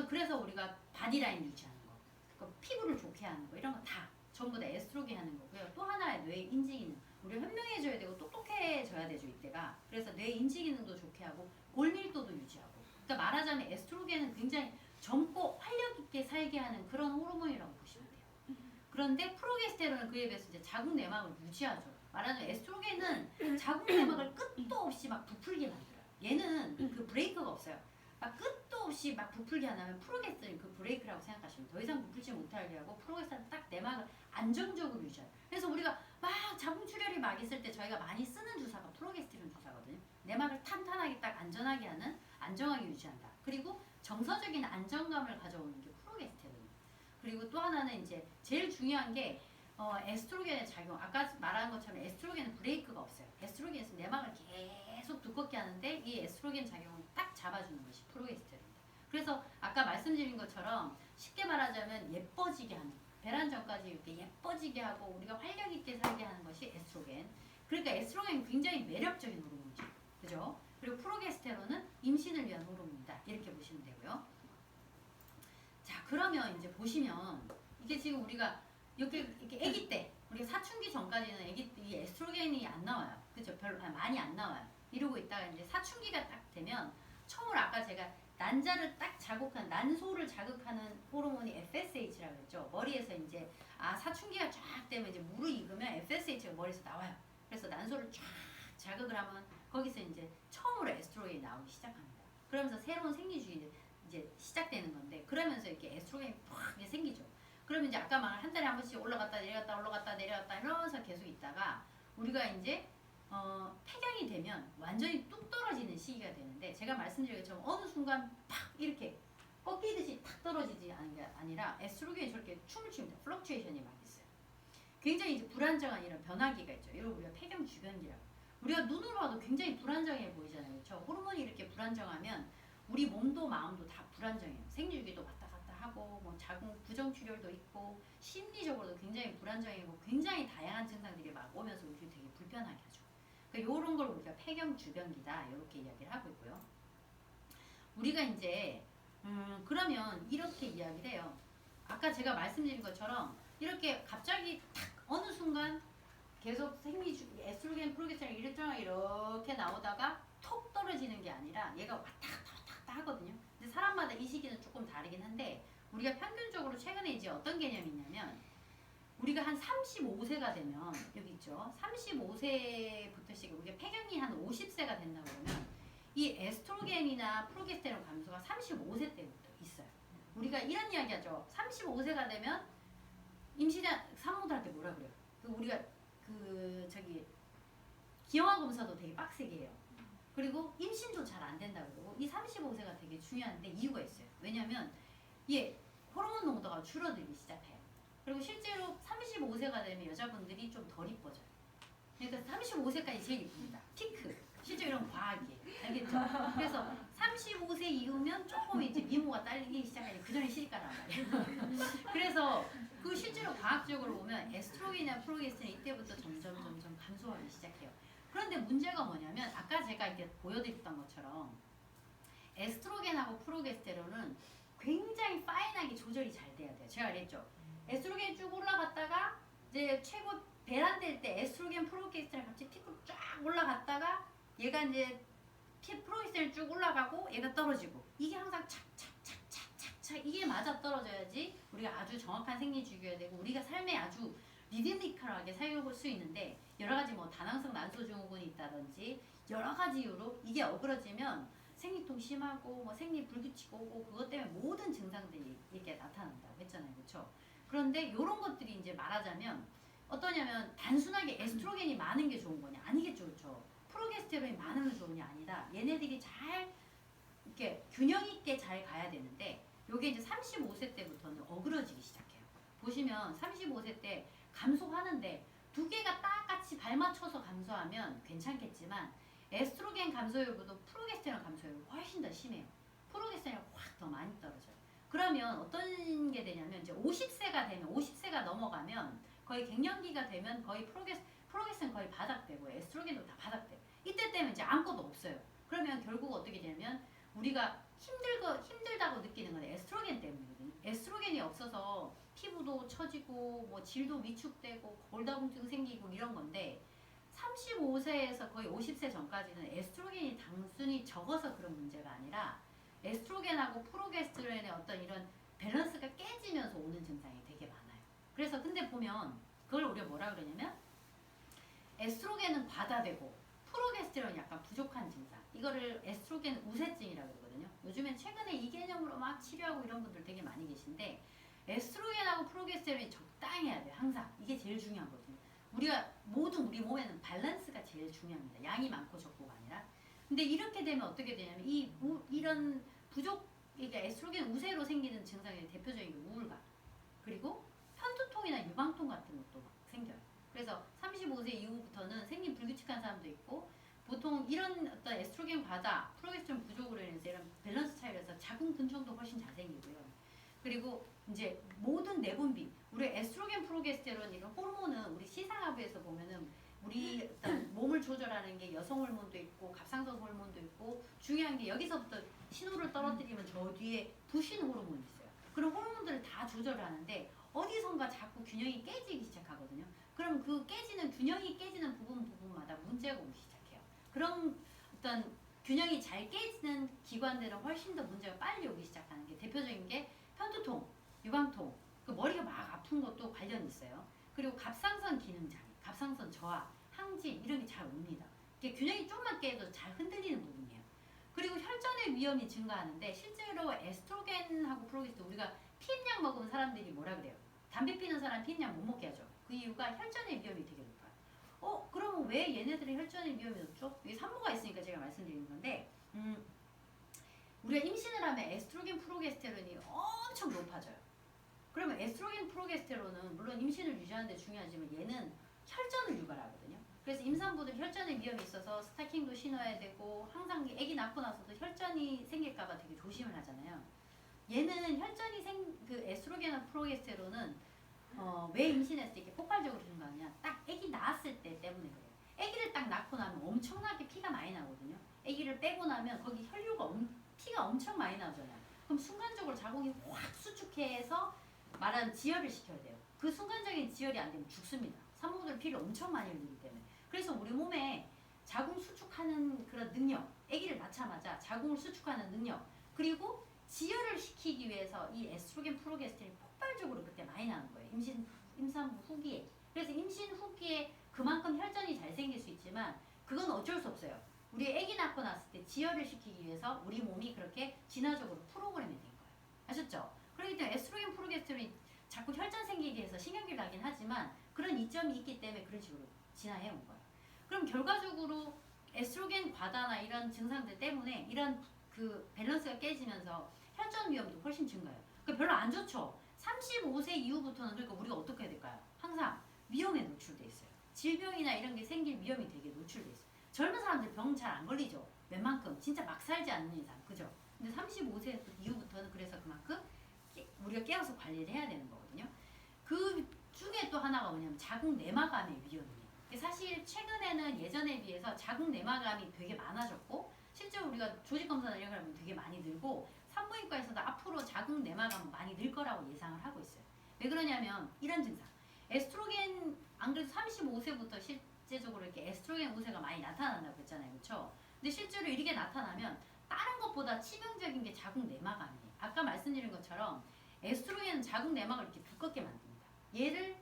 그래서 우리가 바디라인 유지하는 거, 그러니까 피부를 좋게 하는 거, 이런 거 다 전부 다 에스트로겐 하는 거고요. 또 하나의 뇌 인지 기능, 우리 현명해져야 되고 똑똑해져야 되죠, 이때가. 그래서 뇌 인지 기능도 좋게 하고 골밀도도 유지하고. 그러니까 말하자면 에스트로겐은 굉장히 젊고 활력 있게 살게 하는 그런 호르몬이라고 보시면 돼요. 그런데 프로게스테론은 그에 비해서 이제 자궁내막을 유지하죠. 말하자면 에스트로겐은 자궁내막을 끝도 없이 막 부풀게 만들어요. 얘는 그 브레이크가 없어요. 막 끝도 없이 막 부풀게 하면 프로게스테론이 그 브레이크라고 생각하시면 더 이상 부풀지 못하게 하고, 프로게스테론은 딱 내막을 안정적으로 유지해요. 그래서 우리가 막 자궁출혈이 막 있을 때 저희가 많이 쓰는 주사가 프로게스테론 주사거든요. 내막을 탄탄하게 딱 안전하게 하는, 안정하게 유지한다. 그리고 정서적인 안정감을 가져오는 게 프로게스테론이에요. 그리고 또 하나는 이제 제일 중요한 게 에스트로겐의 작용. 아까 말한 것처럼 에스트로겐은 브레이크가 없어요. 에스트로겐에서 내막을 계속 두껍게 하는데 이 에스트로겐 작용을 딱 잡아주는 것이 프로게스테론입니다. 그래서 아까 말씀드린 것처럼 쉽게 말하자면 예뻐지게 하는, 배란 전까지 이렇게 예뻐지게 하고 우리가 활력 있게 살게 하는 것이 에스트로겐. 그러니까 에스트로겐은 굉장히 매력적인 호르몬이죠. 그죠? 그리고 프로게스테론은 임신을 위한 호르몬이다. 이렇게 보시면 되고요. 자, 그러면 이제 보시면 이게 지금 우리가 이렇게 아기 때, 우리가 사춘기 전까지는 이 에스트로겐이 안 나와요. 그죠? 별로 많이 안 나와요. 이러고 있다가 이제 사춘기가 딱 되면 처음으로 아까 제가 난자를 딱 자극하는, 난소를 자극하는 호르몬이 FSH라고 했죠. 머리에서 이제 사춘기가 쫙 되면 이제 무르익으면 FSH가 머리에서 나와요. 그래서 난소를 쫙 자극을 하면 거기서 이제 처음으로 에스트로겐이 나오기 시작합니다. 그러면서 새로운 생리주기 이제 시작되는 건데, 그러면서 이렇게 에스트로겐이 팍 생기죠. 그러면 이제 아까 말한 한 달에 한 번씩 올라갔다 내려갔다 올라갔다 내려갔다 이러면서 계속 있다가 우리가 이제 폐경이 되면 완전히 뚝 떨어지는 시기가 되는데, 제가 말씀드린 것처럼 어느 순간 팍 이렇게 꺾이듯이 탁 떨어지지 않은 게 아니라 에스트로겐이 저렇게 춤을 춥니다. 플럭추에이션이 막 있어요. 굉장히 이제 불안정한 이런 변화기가 있죠. 이걸 우리가 폐경 주변기라고. 우리가 눈으로 봐도 굉장히 불안정해 보이잖아요. 그렇죠? 호르몬이 이렇게 불안정하면 우리 몸도 마음도 다 불안정해요. 생리주기도 왔다 갔다 하고, 뭐 자궁 부정출혈도 있고, 심리적으로도 굉장히 불안정해고, 굉장히 다양한 증상들이 막 오면서 우리를 되게 불편하게 하죠. 그러니까 이런 걸 우리가 폐경 주변기다 이렇게 이야기를 하고 있고요. 우리가 이제 그러면 이렇게 이야기를 해요. 아까 제가 말씀드린 것처럼 이렇게 갑자기 탁 어느 순간 계속 에스트로겐 프로게스테론 일정하게 이렇게 나오다가 톡 떨어지는 게 아니라 얘가 왔다 갔다 하거든요. 근데 사람마다 이 시기는 조금 다르긴 한데 우리가 평균적으로 최근에 이제 어떤 개념이 있냐면 우리가 한 35세가 되면 여기 있죠. 35세부터 시작 우리가 폐경이 한 50세가 된다고 그러면 이 에스트로겐이나 프로게스테론 감소가 35세 때부터 있어요. 우리가 이런 이야기 하죠. 35세가 되면 임신한 산모들한테 뭐라 그래요? 우리가 기형아 검사도 되게 빡세게 해요. 그리고 임신도 잘 안 된다고 그러고 이 35세가 되게 중요한데 이유가 있어요. 왜냐면 얘 호르몬 농도가 줄어들기 시작해요. 그리고 실제로 35세가 되면 여자분들이 좀 덜 이뻐져요. 그러니까 35세까지 제일 이쁩니다. 피크. 실제 이런 과학이에요. 알겠죠? 그래서 35세 이후면 조금 이제 미모가 딸리기 시작하니 그 전에 시집가란 말이에요. 그래서 그 실제로 과학적으로 보면 에스트로겐이나 프로게스테론 이때부터 점점 감소하기 시작해요. 그런데 문제가 뭐냐면 아까 제가 이렇게 보여드렸던 것처럼 에스트로겐하고 프로게스테론은 굉장히 파인하게 조절이 잘 돼야 돼요. 제가 그랬죠. 에스트로겐이 쭉 올라갔다가 이제 최고 배란될 때 에스트로겐 프로게스테론 같이 피크 쫙 올라갔다가 얘가 이제 프로게스테론이 쭉 올라가고 얘가 떨어지고 이게 항상 착착착착착 이게 맞아 떨어져야지 우리가 아주 정확한 생리 주기가 되고 우리가 삶에 아주 리드미컬하게 살고 수 있는데 여러 가지 뭐 다낭성 난소 증후군이 있다든지 여러 가지 이유로 이게 어그러지면 생리통 심하고 뭐 생리 불규칙 오고 그것 때문에 모든 증상들이 이렇게 나타난다고 했잖아요. 그렇죠? 그런데 이런 것들이 이제 말하자면 어떠냐면 단순하게 에스트로겐이 많은 게 좋은 거냐? 아니겠죠. 그렇죠? 프로게스테론이 많으면 좋으냐? 아니다. 얘네들이 잘 이렇게 균형 있게 잘 가야 되는데 요게 이제 35세 때부터는 어그러지기 시작해요. 보시면 35세 때 감소하는데 두 개가 딱 같이 발맞춰서 감소하면 괜찮겠지만 에스트로겐 감소율보다 프로게스테론 감소율이 훨씬 더 심해요. 프로게스테론이 확 더 많이 떨어져요. 그러면 어떤 게 되냐면 이제 50세가 되면 50세가 넘어가면 거의 갱년기가 되면 거의 프로게스테론 거의 바닥되고 에스트로겐도 다 바닥돼요. 이때 되면 이제 아무것도 없어요. 그러면 결국 어떻게 되냐면 우리가 힘들다고 느끼는 건 에스트로겐 때문이거든요. 에스트로겐이 없어서 피부도 처지고 뭐 질도 위축되고 골다공증 생기고 이런 건데 35세에서 거의 50세 전까지는 에스트로겐이 단순히 적어서 그런 문제가 아니라 에스트로겐하고 프로게스테론의 어떤 이런 밸런스가 깨지면서 오는 증상이 되게 많아요. 그래서 근데 보면 그걸 우리가 뭐라 그러냐면 에스트로겐은 과다되고 프로게스테론이 약간 부족한 증상. 이거를 에스트로겐 우세증이라고 그러거든요. 요즘엔 최근에 이 개념으로 막 치료하고 이런 분들 되게 많이 계신데 에스트로겐하고 프로게스테론이 적당히 해야 돼요. 항상. 이게 제일 중요하거든요. 우리가 모든 우리 몸에는 밸런스가 제일 중요합니다. 양이 많고 적고가 아니라. 근데 이렇게 되면 어떻게 되냐면 이런 부족 그러니까 에스트로겐 우세로 생기는 증상의 대표적인 게 우울감. 그리고 편두통이나 유방통 같은 것도 막 생겨요. 그래서 35세 이후부터는 생리 불규칙한 사람도 있고 보통 이런 어떤 에스트로겐 과다, 프로게스테론 부족으로 인해서 이런 밸런스 차이로 해서 자궁 근총도 훨씬 잘 생기고요. 그리고 이제 모든 내분비, 우리 에스트로겐, 프로게스테론 이런 호르몬은 우리 시상하부에서 보면은 우리 어떤 몸을 조절하는 게 여성 호르몬도 있고 갑상선 호르몬도 있고 중요한 게 여기서부터 신호를 떨어뜨리면 저 뒤에 부신 호르몬이 있어요. 그런 호르몬들을 다 조절하는데 어디선가 자꾸 균형이 깨지기 시작하거든요. 그럼 그 균형이 깨지는 부분마다 문제가 오기 시작해요. 그런 어떤 균형이 잘 깨지는 기관들은 훨씬 더 문제가 빨리 오기 시작하는 게 대표적인 게 편두통, 유방통, 그 머리가 막 아픈 것도 관련이 있어요. 그리고 갑상선 기능 장애, 갑상선 저하, 항진 이런 게 잘 옵니다. 이게 균형이 조금만 깨도 잘 흔들리는 부분이에요. 그리고 혈전의 위험이 증가하는데 실제로 에스트로겐하고 프로게스테론 우리가 피임약 먹으면 사람들이 뭐라 그래요? 담배 피는 사람 피임약 못 먹게 하죠. 그 이유가 혈전의 위험이 되게 높아요. 그러면 왜 얘네들이 혈전의 위험이 높죠? 이게 산모가 있으니까 제가 말씀드리는 건데 우리가 임신을 하면 에스트로겐, 프로게스테론이 엄청 높아져요. 그러면 에스트로겐, 프로게스테론은 물론 임신을 유지하는 데 중요하지만 얘는 혈전을 유발하거든요. 그래서 임산부들 혈전의 위험이 있어서 스타킹도 신어야 되고 항상 아기 낳고 나서도 혈전이 생길까봐 되게 조심을 하잖아요. 얘는 그 에스트로겐과 프로게스테론은 왜 임신했을 때 이렇게 폭발적으로 증가하냐? 딱 아기 낳았을 때 때문에 그래요. 아기를 딱 낳고 나면 엄청나게 피가 많이 나거든요. 아기를 빼고 나면 거기 피가 엄청 많이 나오잖아요. 그럼 순간적으로 자궁이 확 수축해서 말하는 지혈을 시켜야 돼요. 그 순간적인 지혈이 안 되면 죽습니다. 산모들 피를 엄청 많이 흘리기 때문에. 그래서 우리 몸에 자궁 수축하는 그런 능력, 아기를 낳자마자 자궁을 수축하는 능력, 그리고 지혈을 시키기 위해서 이 에스트로겐 프로게스테론이 폭발적으로 그때 많이 나는 거예요. 임산부 후기에. 그래서 임신 후기에 그만큼 혈전이 잘 생길 수 있지만 그건 어쩔 수 없어요. 우리 아기 낳고 났을 때 지혈을 시키기 위해서 우리 몸이 그렇게 진화적으로 프로그램이 된 거예요. 아셨죠? 그렇기 때문에 에스트로겐 프로게스테론이 자꾸 혈전 생기게 해서 신경질 나긴 하지만 그런 이점이 있기 때문에 그런 식으로 진화해 온 거예요. 그럼 결과적으로 에스트로겐 과다나 이런 증상들 때문에 이런 그 밸런스가 깨지면서 혈전 위험도 훨씬 증가해요. 그러니까 별로 안 좋죠. 35세 이후부터는 그러니까 우리가 어떻게 해야 될까요? 항상 위험에 노출돼 있어요. 질병이나 이런 게 생길 위험이 되게 노출돼 있어요. 젊은 사람들 병 잘 안 걸리죠. 웬만큼 진짜 막 살지 않는 이상, 그죠? 근데 35세 이후부터는 그래서 그만큼 우리가 깨워서 관리를 해야 되는 거거든요. 그 중에 또 하나가 뭐냐면 자궁 내막암의 위험이에요. 사실 최근에는 예전에 비해서 자궁 내막암이 되게 많아졌고 실제로 우리가 조직 검사나 이런 걸 하면 되게 많이 늘고 산부인과에서도 앞으로 자궁 내막암 많이 늘 거라고 예상을 하고 있어요. 왜 그러냐면 이런 증상. 에스트로겐 안 그래도 35세부터 실제적으로 이렇게 에스트로겐 우세가 많이 나타난다고 했잖아요. 그렇죠? 근데 실제로 이렇게 나타나면 다른 것보다 치명적인 게 자궁 내막암이에요. 아까 말씀드린 것처럼 에스트로겐은 자궁 내막을 이렇게 두껍게 만듭니다. 얘를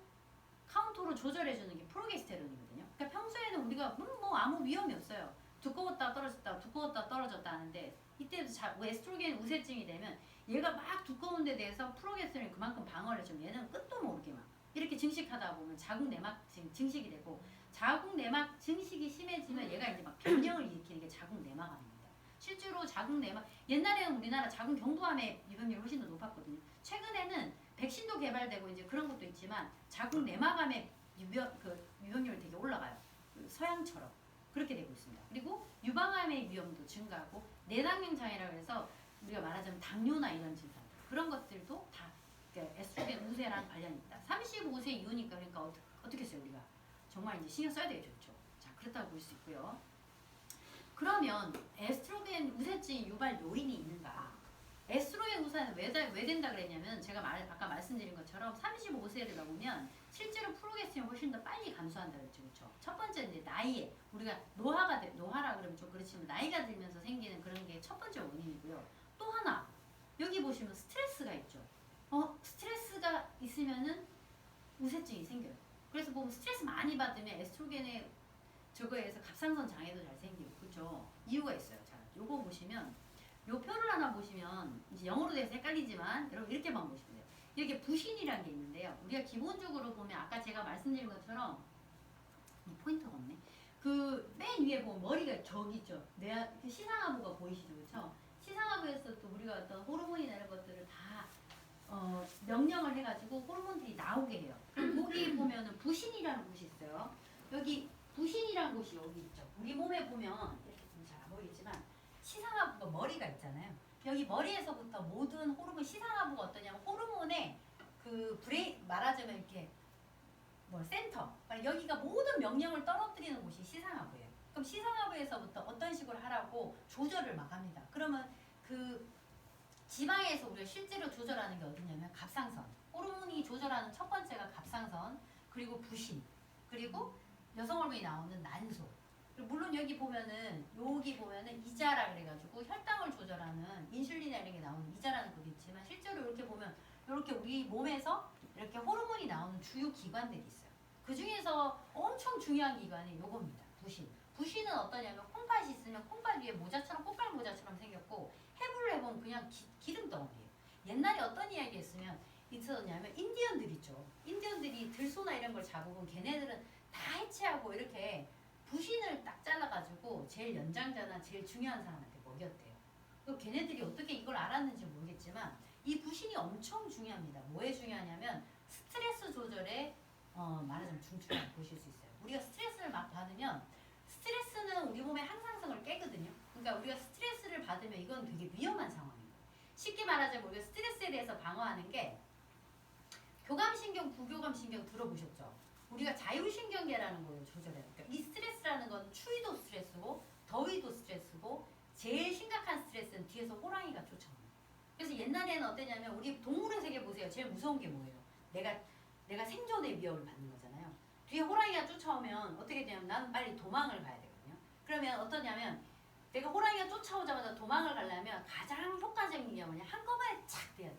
카운터로 조절해주는 게 프로게스테론이거든요. 그러니까 평소에는 우리가 뭐 아무 위험이 없어요. 두꺼웠다 떨어졌다 두꺼웠다 떨어졌다 하는데 이때도 에스트로겐 우세증이 되면 얘가 막 두꺼운 데 대해서 프로게스테론이 그만큼 방어를 해주면 얘는 끝도 모르게 막 이렇게 증식하다 보면 자궁 내막 증식이 되고 자궁 내막 증식이 심해지면 얘가 이제 막 변형을 일으키는 게 자궁 내막암입니다. 실제로 자궁 내막 옛날에는 우리나라 자궁 경부암의 유병률이 훨씬 더 높았거든요. 최근에는 백신도 개발되고 이제 그런 것도 있지만 자궁 내막암의 유병률이 되게 올라가요. 서양처럼 그렇게 되고 있습니다. 그리고 유방암의 위험도 증가하고 내당뇨 장애라고 해서 우리가 말하자면 당뇨나 이런 증상들 그런 것들도 다 에스트로겐 우세랑 관련이 있다. 35세 이후니까 그러니까 어떻게 했어요 우리가 정말 이제 신경 써야 되겠죠. 자 그렇다고 볼 수 있고요. 그러면 에스트로겐 우세증 유발 요인이 있는가? 에스트로겐 우세는 왜 된다 그랬냐면 제가 아까 말씀드린 것처럼 35세를 넘으면 실제로 프로게스테론이 훨씬 더 빨리 감소한다 그랬죠. 그렇죠? 첫 번째 이제 나이에 우리가 노화라 그러면 좀 그렇지만 나이가 들면서 생기는 그런 게 첫 번째 원인이고요. 또 하나 여기 보시면 스트레스가 있죠. 스트레스가 있으면은 우세증이 생겨요. 그래서 보면 스트레스 많이 받으면 에스트로겐의 저거에서 갑상선 장애도 잘 생기고 그렇죠. 이유가 있어요. 자, 요거 보시면 요 표를 하나 보시면 이제 영어로 돼서 헷갈리지만 여러분 이렇게만 보시면 돼요. 이렇게 부신이라는 게 있는데요. 우리가 기본적으로 보면 아까 제가 말씀드린 것처럼 포인트가 없네. 그 맨 위에 보면 머리가 저기 있죠. 시상하부가 보이시죠, 그렇죠? 시상하부에서 또 우리가 어떤 호르몬이나 이런 것들을 다 명령을 해가지고 호르몬들이 나오게 해요. 여기 보면은 부신이라는 곳이 있어요. 여기 부신이라는 곳이 여기 있죠. 우리 몸에 보면 이렇게 좀 잘 안 보이지만 시상하부가 머리가 있잖아요. 여기 머리에서부터 모든 호르몬 시상하부가 어떠냐면 호르몬의 그 말하자면 이렇게 센터. 여기가 모든 명령을 떨어뜨리는 곳이 시상하부예요. 그럼 시상하부에서부터 어떤 식으로 하라고 조절을 막 합니다. 그러면 그 지방에서 우리가 실제로 조절하는 게 어디냐면 갑상선. 호르몬이 조절하는 첫 번째가 갑상선, 그리고 부신, 그리고 여성 호르몬이 나오는 난소. 물론 여기 보면은 이자라 그래가지고 혈당을 조절하는 인슐린이나 이런 게 나오는 이자라는 것도 있지만 실제로 이렇게 보면 이렇게 우리 몸에서 이렇게 호르몬이 나오는 주요 기관들이 있어요. 그 중에서 엄청 중요한 기관이 요겁니다. 부신. 부신은 어떠냐면 콩팥이 있으면 콩팥 위에 모자처럼 꽃갈 모자처럼 생겼고 해부를 해보면 그냥 기름 덩어리예요. 옛날에 어떤 이야기 있었냐면 인디언들 있죠. 인디언들이 들소나 이런 걸 잡으면 걔네들은 다 해체하고 이렇게 부신을 딱 잘라가지고 제일 연장자나 제일 중요한 사람한테 먹였대요. 걔네들이 어떻게 이걸 알았는지 모르겠지만 이 부신이 엄청 중요합니다. 뭐에 중요하냐면 스트레스 조절에 말하자면 중추라고 보실 수 있어요. 우리가 스트레스를 막 받으면 스트레스는 우리 몸의 항상성을 깨거든요. 그러니까 우리가 스트레스를 받으면 이건 되게 위험한 상황이에요. 쉽게 말하자면 우리가 스트레스에 대해서 방어하는 게 교감신경, 부교감신경 들어보셨죠? 우리가 자율신경계라는 걸 조절해요. 그러니까 이 스트레스라는 건 추위도 스트레스고 더위도 스트레스고 제일 심각한 스트레스는 뒤에서 호랑이가 쫓아옵니다. 그래서 옛날에는 어땠냐면 우리 동물의 세계 보세요. 제일 무서운 게 뭐예요? 내가 생존의 위협을 받는 거잖아요. 뒤에 호랑이가 쫓아오면 어떻게 되냐면 나는 빨리 도망을 가야 되거든요. 그러면 어떠냐면 내가 호랑이가 쫓아오자마자 도망을 가려면 가장 효과적인 게 뭐냐? 한꺼번에 착 돼야 돼.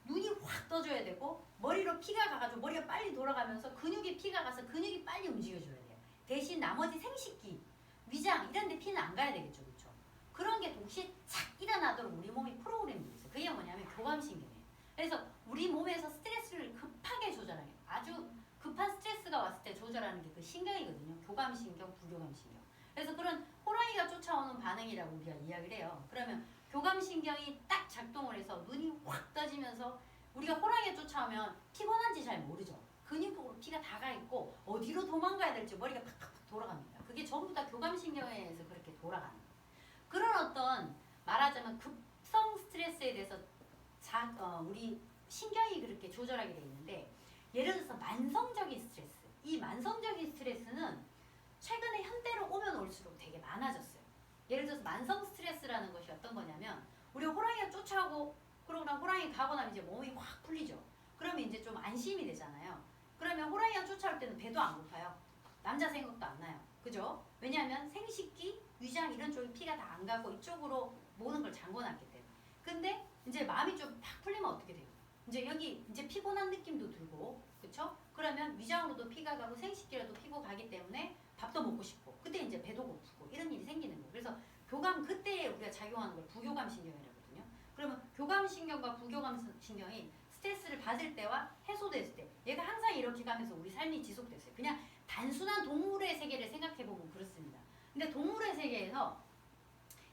눈이 확 떠줘야 되고 머리로 피가 가가지고 머리가 빨리 돌아가면서 근육에 피가 가서 근육이 빨리 움직여줘야 돼요. 대신 나머지 생식기, 위장 이런 데 피는 안 가야 되겠죠. 그렇죠? 그런 게 동시에 착 일어나도록 우리 몸이 프로그램이 있어요. 그게 뭐냐면 교감신경이에요. 그래서 우리 몸에서 스트레스를 급하게 조절하는 게 아주 급한 스트레스가 왔을 때 조절하는 게 그 신경이거든요. 교감신경, 부교감신경. 그래서 그런 호랑이가 쫓아오는 반응이라고 우리가 이야기를 해요. 그러면 교감신경이 딱 작동을 해서 눈이 확 떠지면서 우리가 호랑이가 쫓아오면 피곤한지 잘 모르죠. 근육으로 피가 다 가 있고 어디로 도망가야 될지 머리가 팍팍팍 돌아갑니다. 그게 전부 다 교감신경에 의해서 그렇게 돌아가는 거예요. 그런 어떤 말하자면 급성 스트레스에 대해서 우리 신경이 그렇게 조절하게 되어 있는데 예를 들어서 만성적인 스트레스. 이 만성적인 스트레스는 최근에 현대로 오면 올수록 되게 많아졌어요. 예를 들어서 만성 스트레스라는 것이 어떤 거냐면 우리가 호랑이가 쫓아오고 그러고 난 호랑이 가고 나면 이제 몸이 확 풀리죠. 그러면 이제 좀 안심이 되잖아요. 그러면 호랑이가 쫓아올 때는 배도 안 고파요. 남자 생각도 안 나요. 그죠? 왜냐하면 생식기, 위장 이런 쪽에 피가 다 안 가고 이쪽으로 모든 걸 잠궈놨기 때문에. 근데 이제 마음이 좀 팍 풀리면 어떻게 돼요? 이제 여기 이제 피곤한 느낌도 들고, 그쵸? 그러면 위장으로도 피가 가고 생식기라도 피고 가기 때문에 밥도 먹고 싶고, 그때 이제 배도 고프고 이런 일이 생기는 거예요. 그래서 교감 그때에 우리가 작용하는 걸 부교감신경이라고 하거든요. 그러면 교감신경과 부교감신경이 스트레스를 받을 때와 해소됐을 때 얘가 항상 이렇게 가면서 우리 삶이 지속됐어요. 그냥 단순한 동물의 세계를 생각해보면 그렇습니다. 근데 동물의 세계에서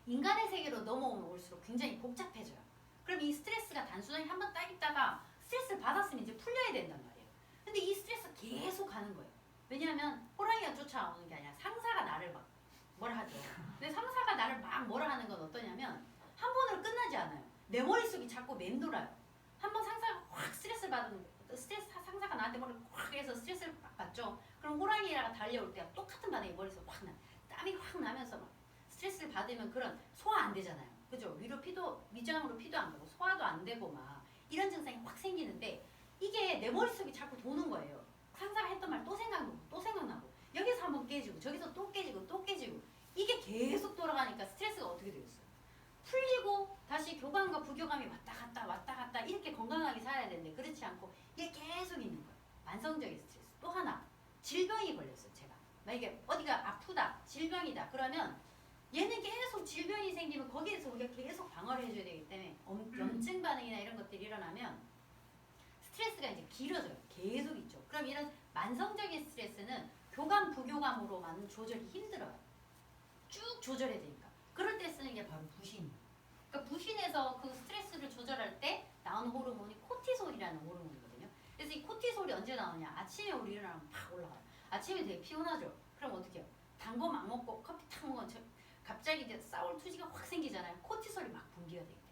인간의 세계로 넘어오면 올수록 굉장히 복잡해져요. 그럼 이 스트레스가 단순하게 한번 딱 있다가 스트레스를 받았으면 이제 풀려야 된단 말이에요. 근데 이 스트레스가 계속 가는 거예요. 왜냐하면 호랑이가 쫓아오는 게 아니라 상사가 나를 막 뭐라 하죠. 근데 상사가 나를 막 뭐라 하는 건 어떠냐면 한 번으로 끝나지 않아요. 내 머릿속이 자꾸 맴돌아요. 한번 상사가 확 스트레스를 받은 상사가 나한테 머리를 확 해서 스트레스를 받죠. 그럼 호랑이가 달려올 때 똑같은 반응이 머릿속에 확 나. 땀이 확 나면서 막 스트레스를 받으면 그런 소화 안 되잖아요. 그죠? 위로 피도 위장으로 피도 안 가고 소화도 안 되고 막 이런 증상이 확 생기는데 이게 내 머릿속에 자꾸 도는 거예요. 상사가 했던 말 또 생각나고 또 생각나고 여기서 한번 깨지고 저기서 또 깨지고 또 깨지고 이게 계속 돌아가니까 스트레스가 어떻게 되겠어요? 풀리고 다시 교감과 부교감이 왔다 갔다 이렇게 건강하게 살아야 되는데 그렇지 않고 이게 계속 있는 거예요. 만성적인 스트레스. 또 하나 질병이 걸렸어요. 제가 만약에 어디가 아프다 질병이다 그러면 얘는 계속 질병이 생기면 거기에서 우리가 계속 방어를 해줘야 되기 때문에 염증 반응이나 이런 것들이 일어나면 스트레스가 이제 길어져요. 계속 있죠. 그럼 이런 만성적인 스트레스는 교감, 부교감으로만 조절이 힘들어요. 쭉 조절해야 되니까. 그럴 때 쓰는 게 바로 부신이에요. 그러니까 부신에서 그 스트레스를 조절할 때 나오는 호르몬이 코티솔이라는 호르몬이거든요. 그래서 이 코티솔이 언제 나오냐? 아침에 우리 일어나면 팍 올라가요. 아침에 되게 피곤하죠? 그럼 어떻게 해요? 단 거 막 먹고 커피 탁 먹으면 갑자기 이제 싸울 투지가 확 생기잖아요. 코티솔이 막 분비가 되게 돼요.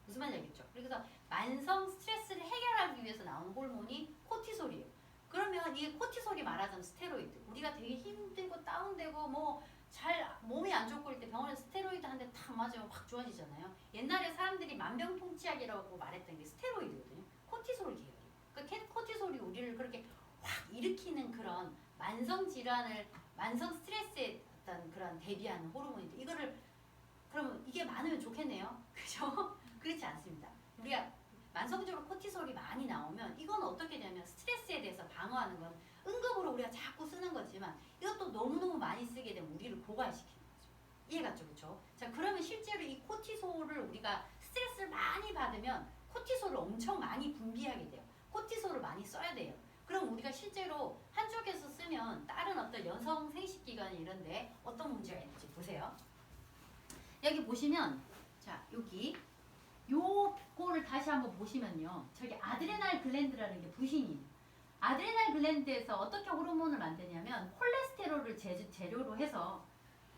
무슨 말인지 알겠죠? 그래서 만성 스트레스를 해결하기 위해서 나오는 호르몬이 코티솔이에요. 그러면 이 코티솔이 말하자면 스테로이드. 우리가 되게 힘들고 다운되고 뭐 잘 몸이 안 좋고 할 때 병원에서 스테로이드 한 대 탁 맞으면 확 좋아지잖아요. 옛날에 사람들이 만병통치약이라고 말했던 게 스테로이드거든요. 코티솔 계열이에요. 그러니까 코티솔이 우리를 그렇게 확 일으키는 그런 만성 질환을 만성 스트레스에 어떤 그런 대비하는 호르몬인데 이거를 그러면 이게 많으면 좋겠네요. 그죠? 그렇지 않습니다. 우리가 만성적으로 코티솔이 많이 나오면 이건 어떻게 되냐면 스트레스에 대해서 방어하는 건 응급으로 우리가 자꾸 쓰는 거지만 이것도 너무너무 많이 쓰게 되면 우리를 고갈시키는 거죠. 이해갔죠? 그렇죠? 자, 그러면 실제로 이 코티솔을 우리가 스트레스를 많이 받으면 코티솔을 엄청 많이 분비하게 돼요. 코티솔을 많이 써야 돼요. 그럼 우리가 실제로 한쪽에서 쓰면 다른 어떤 여성 생식기관 이런데 어떤 문제가 있는지 보세요. 여기 보시면 자, 여기 요거를 다시 한번 보시면요. 저기 아드레날 글랜드라는 게 부신이에요. 아드레날 글랜드에서 어떻게 호르몬을 만드냐면 콜레스테롤을 재료로 해서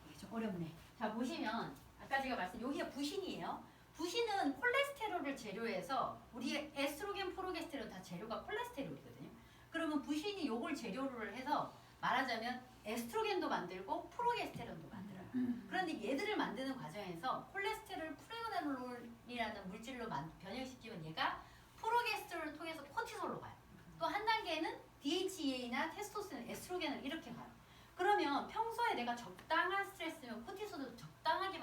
이게 좀 어렵네. 자, 보시면 아까 제가 여기가 부신이에요. 부신은 콜레스테롤을 재료해서 우리의 에스트로겐, 프로게스테론 다 재료가 콜레스테롤이거든요. 그러면 부신이 요걸 재료를 해서 말하자면 에스트로겐도 만들고 프로게스테론도 만들어요. 그런데 얘들을 만드는 과정에서 콜레스테롤 프레그네놀이라는 물질로 변형시키면 얘가 프로게스테롤을 통해서 코티솔로 가요. 또 한 단계는 DHEA나 테스토스테론, 에스트로겐을 이렇게 가요. 그러면 평소에 내가 적당한 스트레스면 코티솔도 적당하게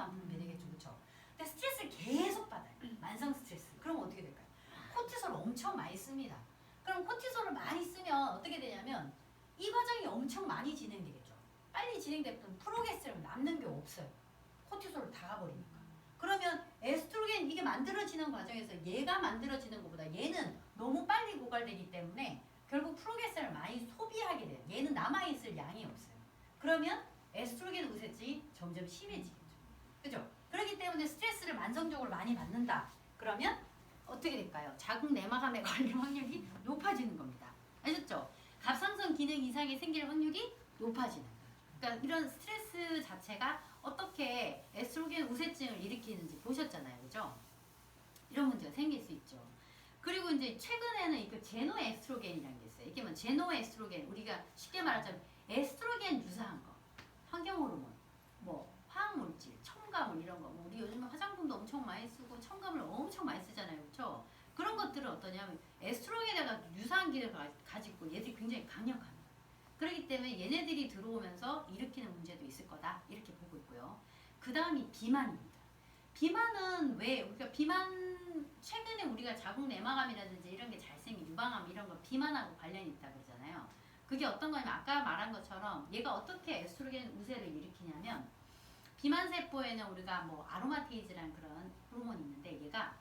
많이 쓰면 어떻게 되냐면 이 과정이 엄청 많이 진행되겠죠. 빨리 진행되면 프로게스테론 남는 게 없어요. 코티솔로 다 가버리니까. 그러면 에스트로겐 이게 만들어지는 과정에서 얘가 만들어지는 것보다 얘는 너무 빨리 고갈되기 때문에 결국 프로게스테론을 많이 소비하게 돼요. 얘는 남아있을 양이 없어요. 그러면 에스트로겐 우세증이 점점 심해지겠죠. 그죠? 그렇기 때문에 스트레스를 만성적으로 많이 받는다. 그러면 어떻게 될까요? 자궁 내막암에 걸릴 확률이 높아지는 겁니다. 아셨죠? 갑상선 기능 이상이 생길 확률이 높아지는 거예요. 그러니까 이런 스트레스 자체가 어떻게 에스트로겐 우세증을 일으키는지 보셨잖아요. 그죠? 이런 문제가 생길 수 있죠. 그리고 이제 최근에는 이거 제노에스트로겐이라는 게 있어요. 이게 뭐 제노에스트로겐, 우리가 쉽게 말하자면 에스트로겐 유사한 거, 환경호르몬, 뭐 화학물질, 첨가물 이런 거, 뭐 우리 요즘에 화장품도 엄청 많이 쓰고 첨가물 엄청 많이 쓰잖아요. 그렇죠? 그런 것들은 어떠냐면 에스트로겐에가 유사한 기능을 가지고 얘들이 굉장히 강력합니다. 그렇기 때문에 얘네들이 들어오면서 일으키는 문제도 있을 거다 이렇게 보고 있고요. 그 다음이 비만입니다. 비만은 왜 우리가 비만 최근에 우리가 자궁 내막암이라든지 이런 게 잘생긴 유방암 이런 거 비만하고 관련이 있다 그러잖아요. 그게 어떤 거냐면 아까 말한 것처럼 얘가 어떻게 에스트로겐 우세를 일으키냐면 비만 세포에는 우리가 뭐 아로마테이즈라는 그런 호르몬이 있는데 얘가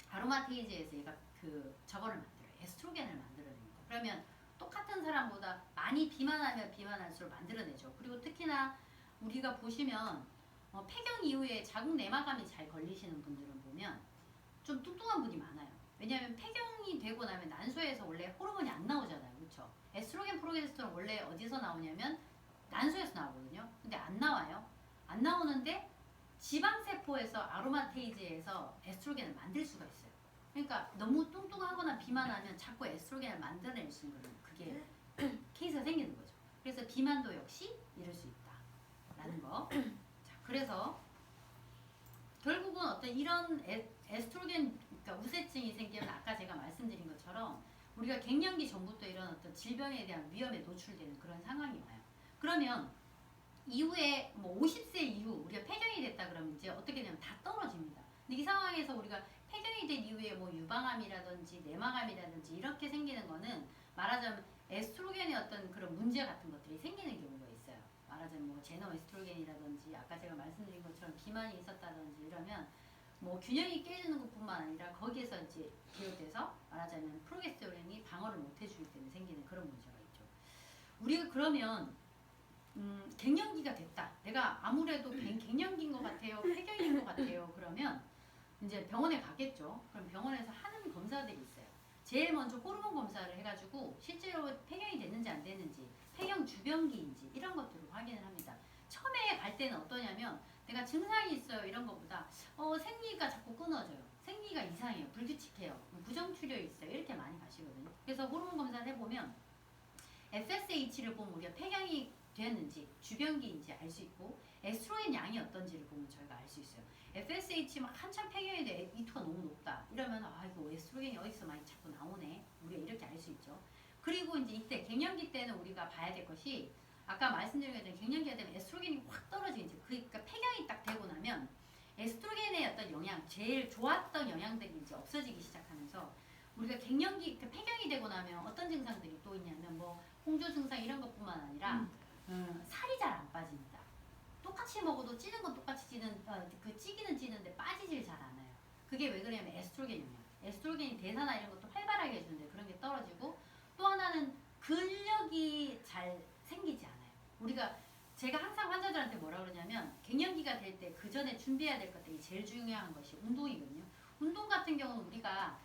아로마테이즈에서 얘가 그 저거를 만들어요. 에스트로겐을 만들어냅니다. 그러면 똑같은 사람보다 많이 비만하면 비만할수록 만들어내죠. 그리고 특히나 우리가 보시면 폐경 이후에 자궁 내막암이 잘 걸리시는 분들은 보면 좀 뚱뚱한 분이 많아요. 왜냐하면 폐경이 되고 나면 난소에서 원래 호르몬이 안 나오잖아요. 그렇죠? 에스트로겐, 프로게스테론 원래 어디서 나오냐면 난소에서 나오거든요. 근데 안 나와요. 안 나오는데 지방세포에서 아로마테이즈에서 에스트로겐을 만들 수가 있어요. 그러니까 너무 뚱뚱하거나 비만하면 자꾸 에스트로겐을 만들어낼 수 있는 그게 케이스가 생기는 거죠. 그래서 비만도 역시 이럴 수 있다라는 거. 자, 그래서 결국은 어떤 이런 에스트로겐 그러니까 우세증이 생기면 아까 제가 말씀드린 것처럼 우리가 갱년기 전부터 이런 어떤 질병에 대한 위험에 노출되는 그런 상황이 와요. 그러면 이후에 뭐 50세 이후 우리가 폐경이 됐다 그러면 이제 어떻게 되면 다 떨어집니다. 근데 이 상황에서 우리가 폐경이 된 이후에 뭐 유방암이라든지 내막암이라든지 이렇게 생기는 거는 말하자면 에스트로겐의 어떤 그런 문제 같은 것들이 생기는 경우가 있어요. 말하자면 뭐 제노에스트로겐이라든지 아까 제가 말씀드린 것처럼 비만이 있었다든지 이러면 뭐 균형이 깨지는 것뿐만 아니라 거기에서 이제 비롯돼서 말하자면 프로게스테론이 방어를 못 해주기 때문에 생기는 그런 문제가 있죠. 우리가 그러면 갱년기가 됐다. 내가 아무래도 갱년기인 것 같아요. 폐경인 것 같아요. 그러면 이제 병원에 가겠죠. 그럼 병원에서 하는 검사들이 있어요. 제일 먼저 호르몬 검사를 해가지고 실제로 폐경이 됐는지 안 됐는지, 폐경 주변기인지 이런 것들을 확인을 합니다. 처음에 갈 때는 어떠냐면 내가 증상이 있어요 이런 것보다 생리가 자꾸 끊어져요. 생리가 이상해요. 불규칙해요. 부정출혈 있어요. 이렇게 많이 가시거든요. 그래서 호르몬 검사를 해보면 FSH를 보면 우리가 폐경이 되었는지 주변기인지 알 수 있고 에스트로겐 양이 어떤지를 보면 저희가 알 수 있어요. FSH 막 한참 폐경이 돼 E2가 너무 높다 이러면 아 이거 에스트로겐이 어디서 많이 자꾸 나오네 우리가 이렇게 알 수 있죠. 그리고 이제 이때 갱년기 때는 우리가 봐야 될 것이 아까 말씀드린 것처럼 갱년기가 되면 에스트로겐이 확 떨어지죠. 그러니까 폐경이 딱 되고 나면 에스트로겐의 어떤 영향 제일 좋았던 영향들이 이제 없어지기 시작하면서 우리가 갱년기 폐경이 되고 나면 어떤 증상들이 또 있냐면 뭐 홍조 증상 이런 것뿐만 아니라 살이 잘 안 빠집니다. 똑같이 먹어도 찌는 건 똑같이 찌는 그 찌기는 찌는데 빠지질 잘 않아요. 그게 왜 그러냐면 에스트로겐 영향. 에스트로겐이 대사나 이런 것도 활발하게 해주는데 그런 게 떨어지고 또 하나는 근력이 잘 생기지 않아요. 우리가 제가 항상 환자들한테 뭐라 그러냐면 갱년기가 될 때 그 전에 준비해야 될 것들이 제일 중요한 것이 운동이거든요. 운동 같은 경우는 우리가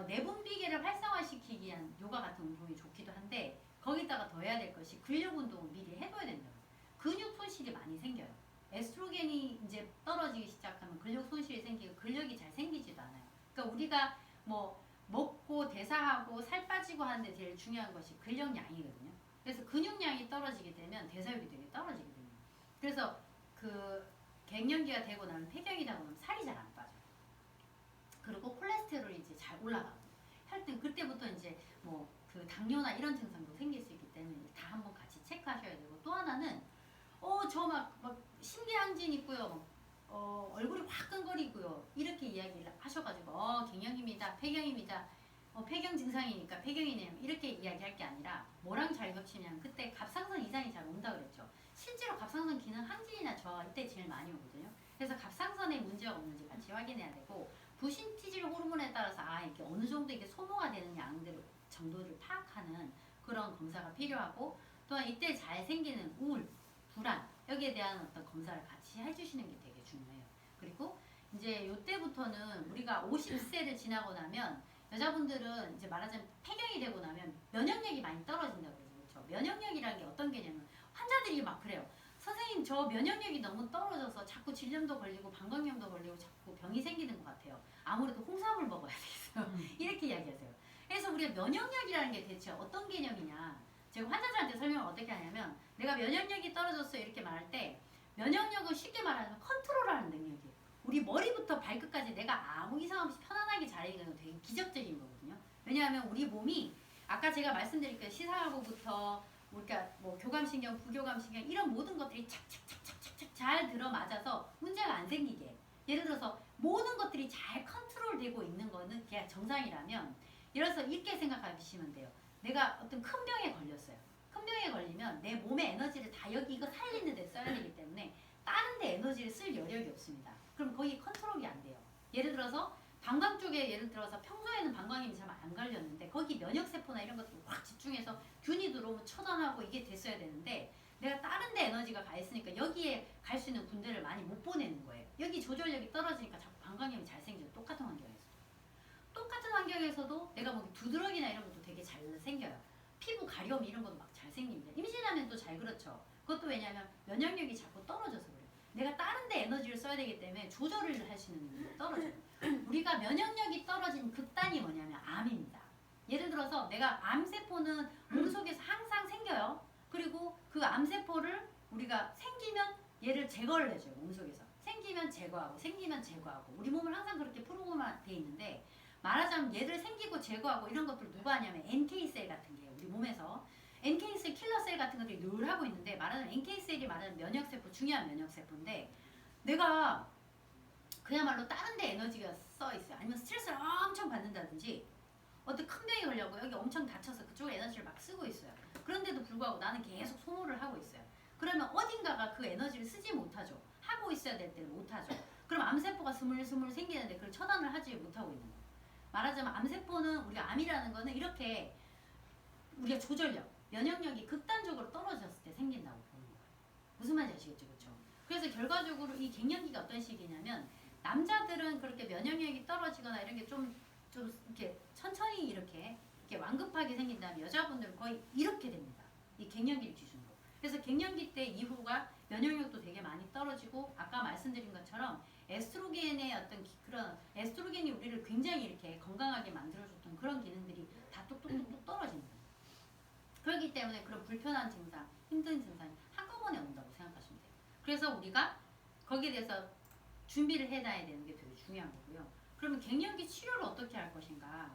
내분비계를 활성화시키기 위한 요가 같은 운동이 좋기도 한데 거기다가 더 해야 될 것이 근력 운동을 미리 해둬야 된다고. 근육 손실이 많이 생겨요. 에스트로겐이 이제 떨어지기 시작하면 근력 손실이 생기고 근력이 잘 생기지도 않아요. 그러니까 우리가 뭐 먹고 대사하고 살 빠지고 하는데 제일 중요한 것이 근력량이거든요. 그래서 근육량이 떨어지게 되면 대사율이 되게 떨어지게 됩니다. 그래서 그 갱년기가 되고 나면 폐경이다 보면 살이 잘 안 빠져요. 그리고 콜레스테롤이 이제 잘 올라가고 혈등 그때부터 이제 뭐 그 당뇨나 이런 증상도 생길 수 있기 때문에 다 한번 같이 체크하셔야 되고 또 하나는 저 막 심계항진 있고요. 얼굴이 화끈거리고요. 이렇게 이야기를 하셔가지고 갱년기입니다. 폐경입니다. 폐경 증상이니까 폐경이네요. 이렇게 이야기할 게 아니라 뭐랑 잘 겹치냐면 그때 갑상선 이상이 잘 온다 그랬죠. 실제로 갑상선 기능 항진이나 저하 이때 제일 많이 오거든요. 그래서 갑상선에 문제가 없는지 같이 확인해야 되고 부신티질 호르몬에 따라서 이게 어느 정도 이게 소모가 되는 양들 정도를 파악하는 그런 검사가 필요하고 또한 이때 잘 생기는 우울, 불안 여기에 대한 어떤 검사를 같이 해주시는 게 되게 중요해요. 그리고 이제 이때부터는 우리가 50세를 지나고 나면 여자분들은 이제 말하자면 폐경이 되고 나면 면역력이 많이 떨어진다고 그러죠. 그렇죠? 면역력이라는 게 어떤 개념은 환자들이 막 그래요. 선생님 저 면역력이 너무 떨어져서 자꾸 질염도 걸리고 방광염도 걸리고 자꾸 병이 생기는 것 같아요. 아무래도 홍삼을 먹어야 되겠어요. 이렇게 이야기하세요. 그래서 우리가 면역력이라는 게 대체 어떤 개념이냐. 제가 환자들한테 설명을 어떻게 하냐면 내가 면역력이 떨어졌어요 이렇게 말할 때 면역력은 쉽게 말하면 컨트롤하는 능력이에요. 우리 머리부터 발끝까지 내가 아무 이상 없이 편안하게 자라는 건 되게 기적적인 거거든요. 왜냐하면 우리 몸이 아까 제가 말씀드린 그 시사하고부터 우리가 뭐 교감신경, 부교감신경 이런 모든 것들이 착착착착착착 잘 들어맞아서 문제가 안 생기게 예를 들어서 모든 것들이 잘 컨트롤되고 있는 거는 그냥 정상이라면 예를 들어서 이렇게 생각하시면 돼요. 내가 어떤 큰 병에 걸렸어요. 큰 병에 걸리면 내 몸의 에너지를 다 여기 이거 살리는 데 써야 되기 때문에 다른 데 에너지를 쓸 여력이 없습니다. 그럼 거기 컨트롤이 안 돼요. 예를 들어서 방광 쪽에 예를 들어서 평소에는 방광염이 잘 안 걸렸는데 거기 면역세포나 이런 것들 확 집중해서 균이 들어오면 처단하고 이게 됐어야 되는데 내가 다른 데 에너지가 가 있으니까 여기에 갈 수 있는 군대를 많이 못 보내는 거예요. 여기 조절력이 떨어지니까 자꾸 방광염이 잘 생겨요. 똑같은 환경에서. 똑같은 환경에서도 내가 뭐 두드러기나 이런 것도 되게 잘 생겨요. 피부 가려움 이런 것도 막 잘 생깁니다. 임신하면 또 잘 그렇죠. 그것도 왜냐하면 면역력이 자꾸 떨어져서 그래요. 내가 다른 데 에너지를 써야 되기 때문에 조절을 할 수 있는 능력이 떨어져요. 우리가 면역력이 떨어진 극단이 뭐냐면 암입니다. 예를 들어서 내가 암세포는 몸속에서 항상 생겨요. 그리고 그 암세포를 우리가 생기면 얘를 제거를 해줘요. 몸속에서. 생기면 제거하고 생기면 제거하고 우리 몸은 항상 그렇게 프로그램화 돼 있는데 말하자면 얘를 생기고 제거하고 이런 것들 누가 하냐면 NK셀 같은 게 우리 몸에서 NK셀 킬러셀 같은 것들이 늘 하고 있는데 말하자면 NK셀이 말하는 면역세포 중요한 면역세포인데 내가 그야말로 다른 데 에너지가 써 있어요. 아니면 스트레스를 엄청 받는다든지 어떤 큰 병이 걸려고 여기 엄청 다쳐서 그쪽에 에너지를 막 쓰고 있어요. 그런데도 불구하고 나는 계속 소모를 하고 있어요. 그러면 어딘가가 그 에너지를 쓰지 못하죠. 하고 있어야 될 때는 못하죠. 그럼 암세포가 스물스물 생기는데 그걸 처단을 하지 못하고 있는 거예요. 말하자면 암세포는 우리가 암이라는 거는 이렇게 우리가 조절력, 면역력이 극단적으로 떨어졌을 때 생긴다고 보는 거예요. 무슨 말인지 아시겠죠? 그렇죠? 그래서 결과적으로 이 갱년기가 어떤 시기냐면 남자들은 그렇게 면역력이 떨어지거나 이런 게 좀 이렇게 천천히 이렇게 완급하게 생긴다면 여자분들은 거의 이렇게 됩니다. 이 갱년기를 기준으로. 그래서 갱년기 때 이후가 면역력도 되게 많이 떨어지고 아까 말씀드린 것처럼 에스트로겐의 어떤 그런 에스트로겐이 우리를 굉장히 이렇게 건강하게 만들어줬던 그런 기능들이 다 뚝뚝뚝뚝 떨어지는 거예요. 그렇기 때문에 그런 불편한 증상, 힘든 증상이 한꺼번에 온다고 생각하시면 돼요. 그래서 우리가 거기에 대해서 준비를 해놔야 되는 게 되게 중요한 거고요. 그러면 갱년기 치료를 어떻게 할 것인가?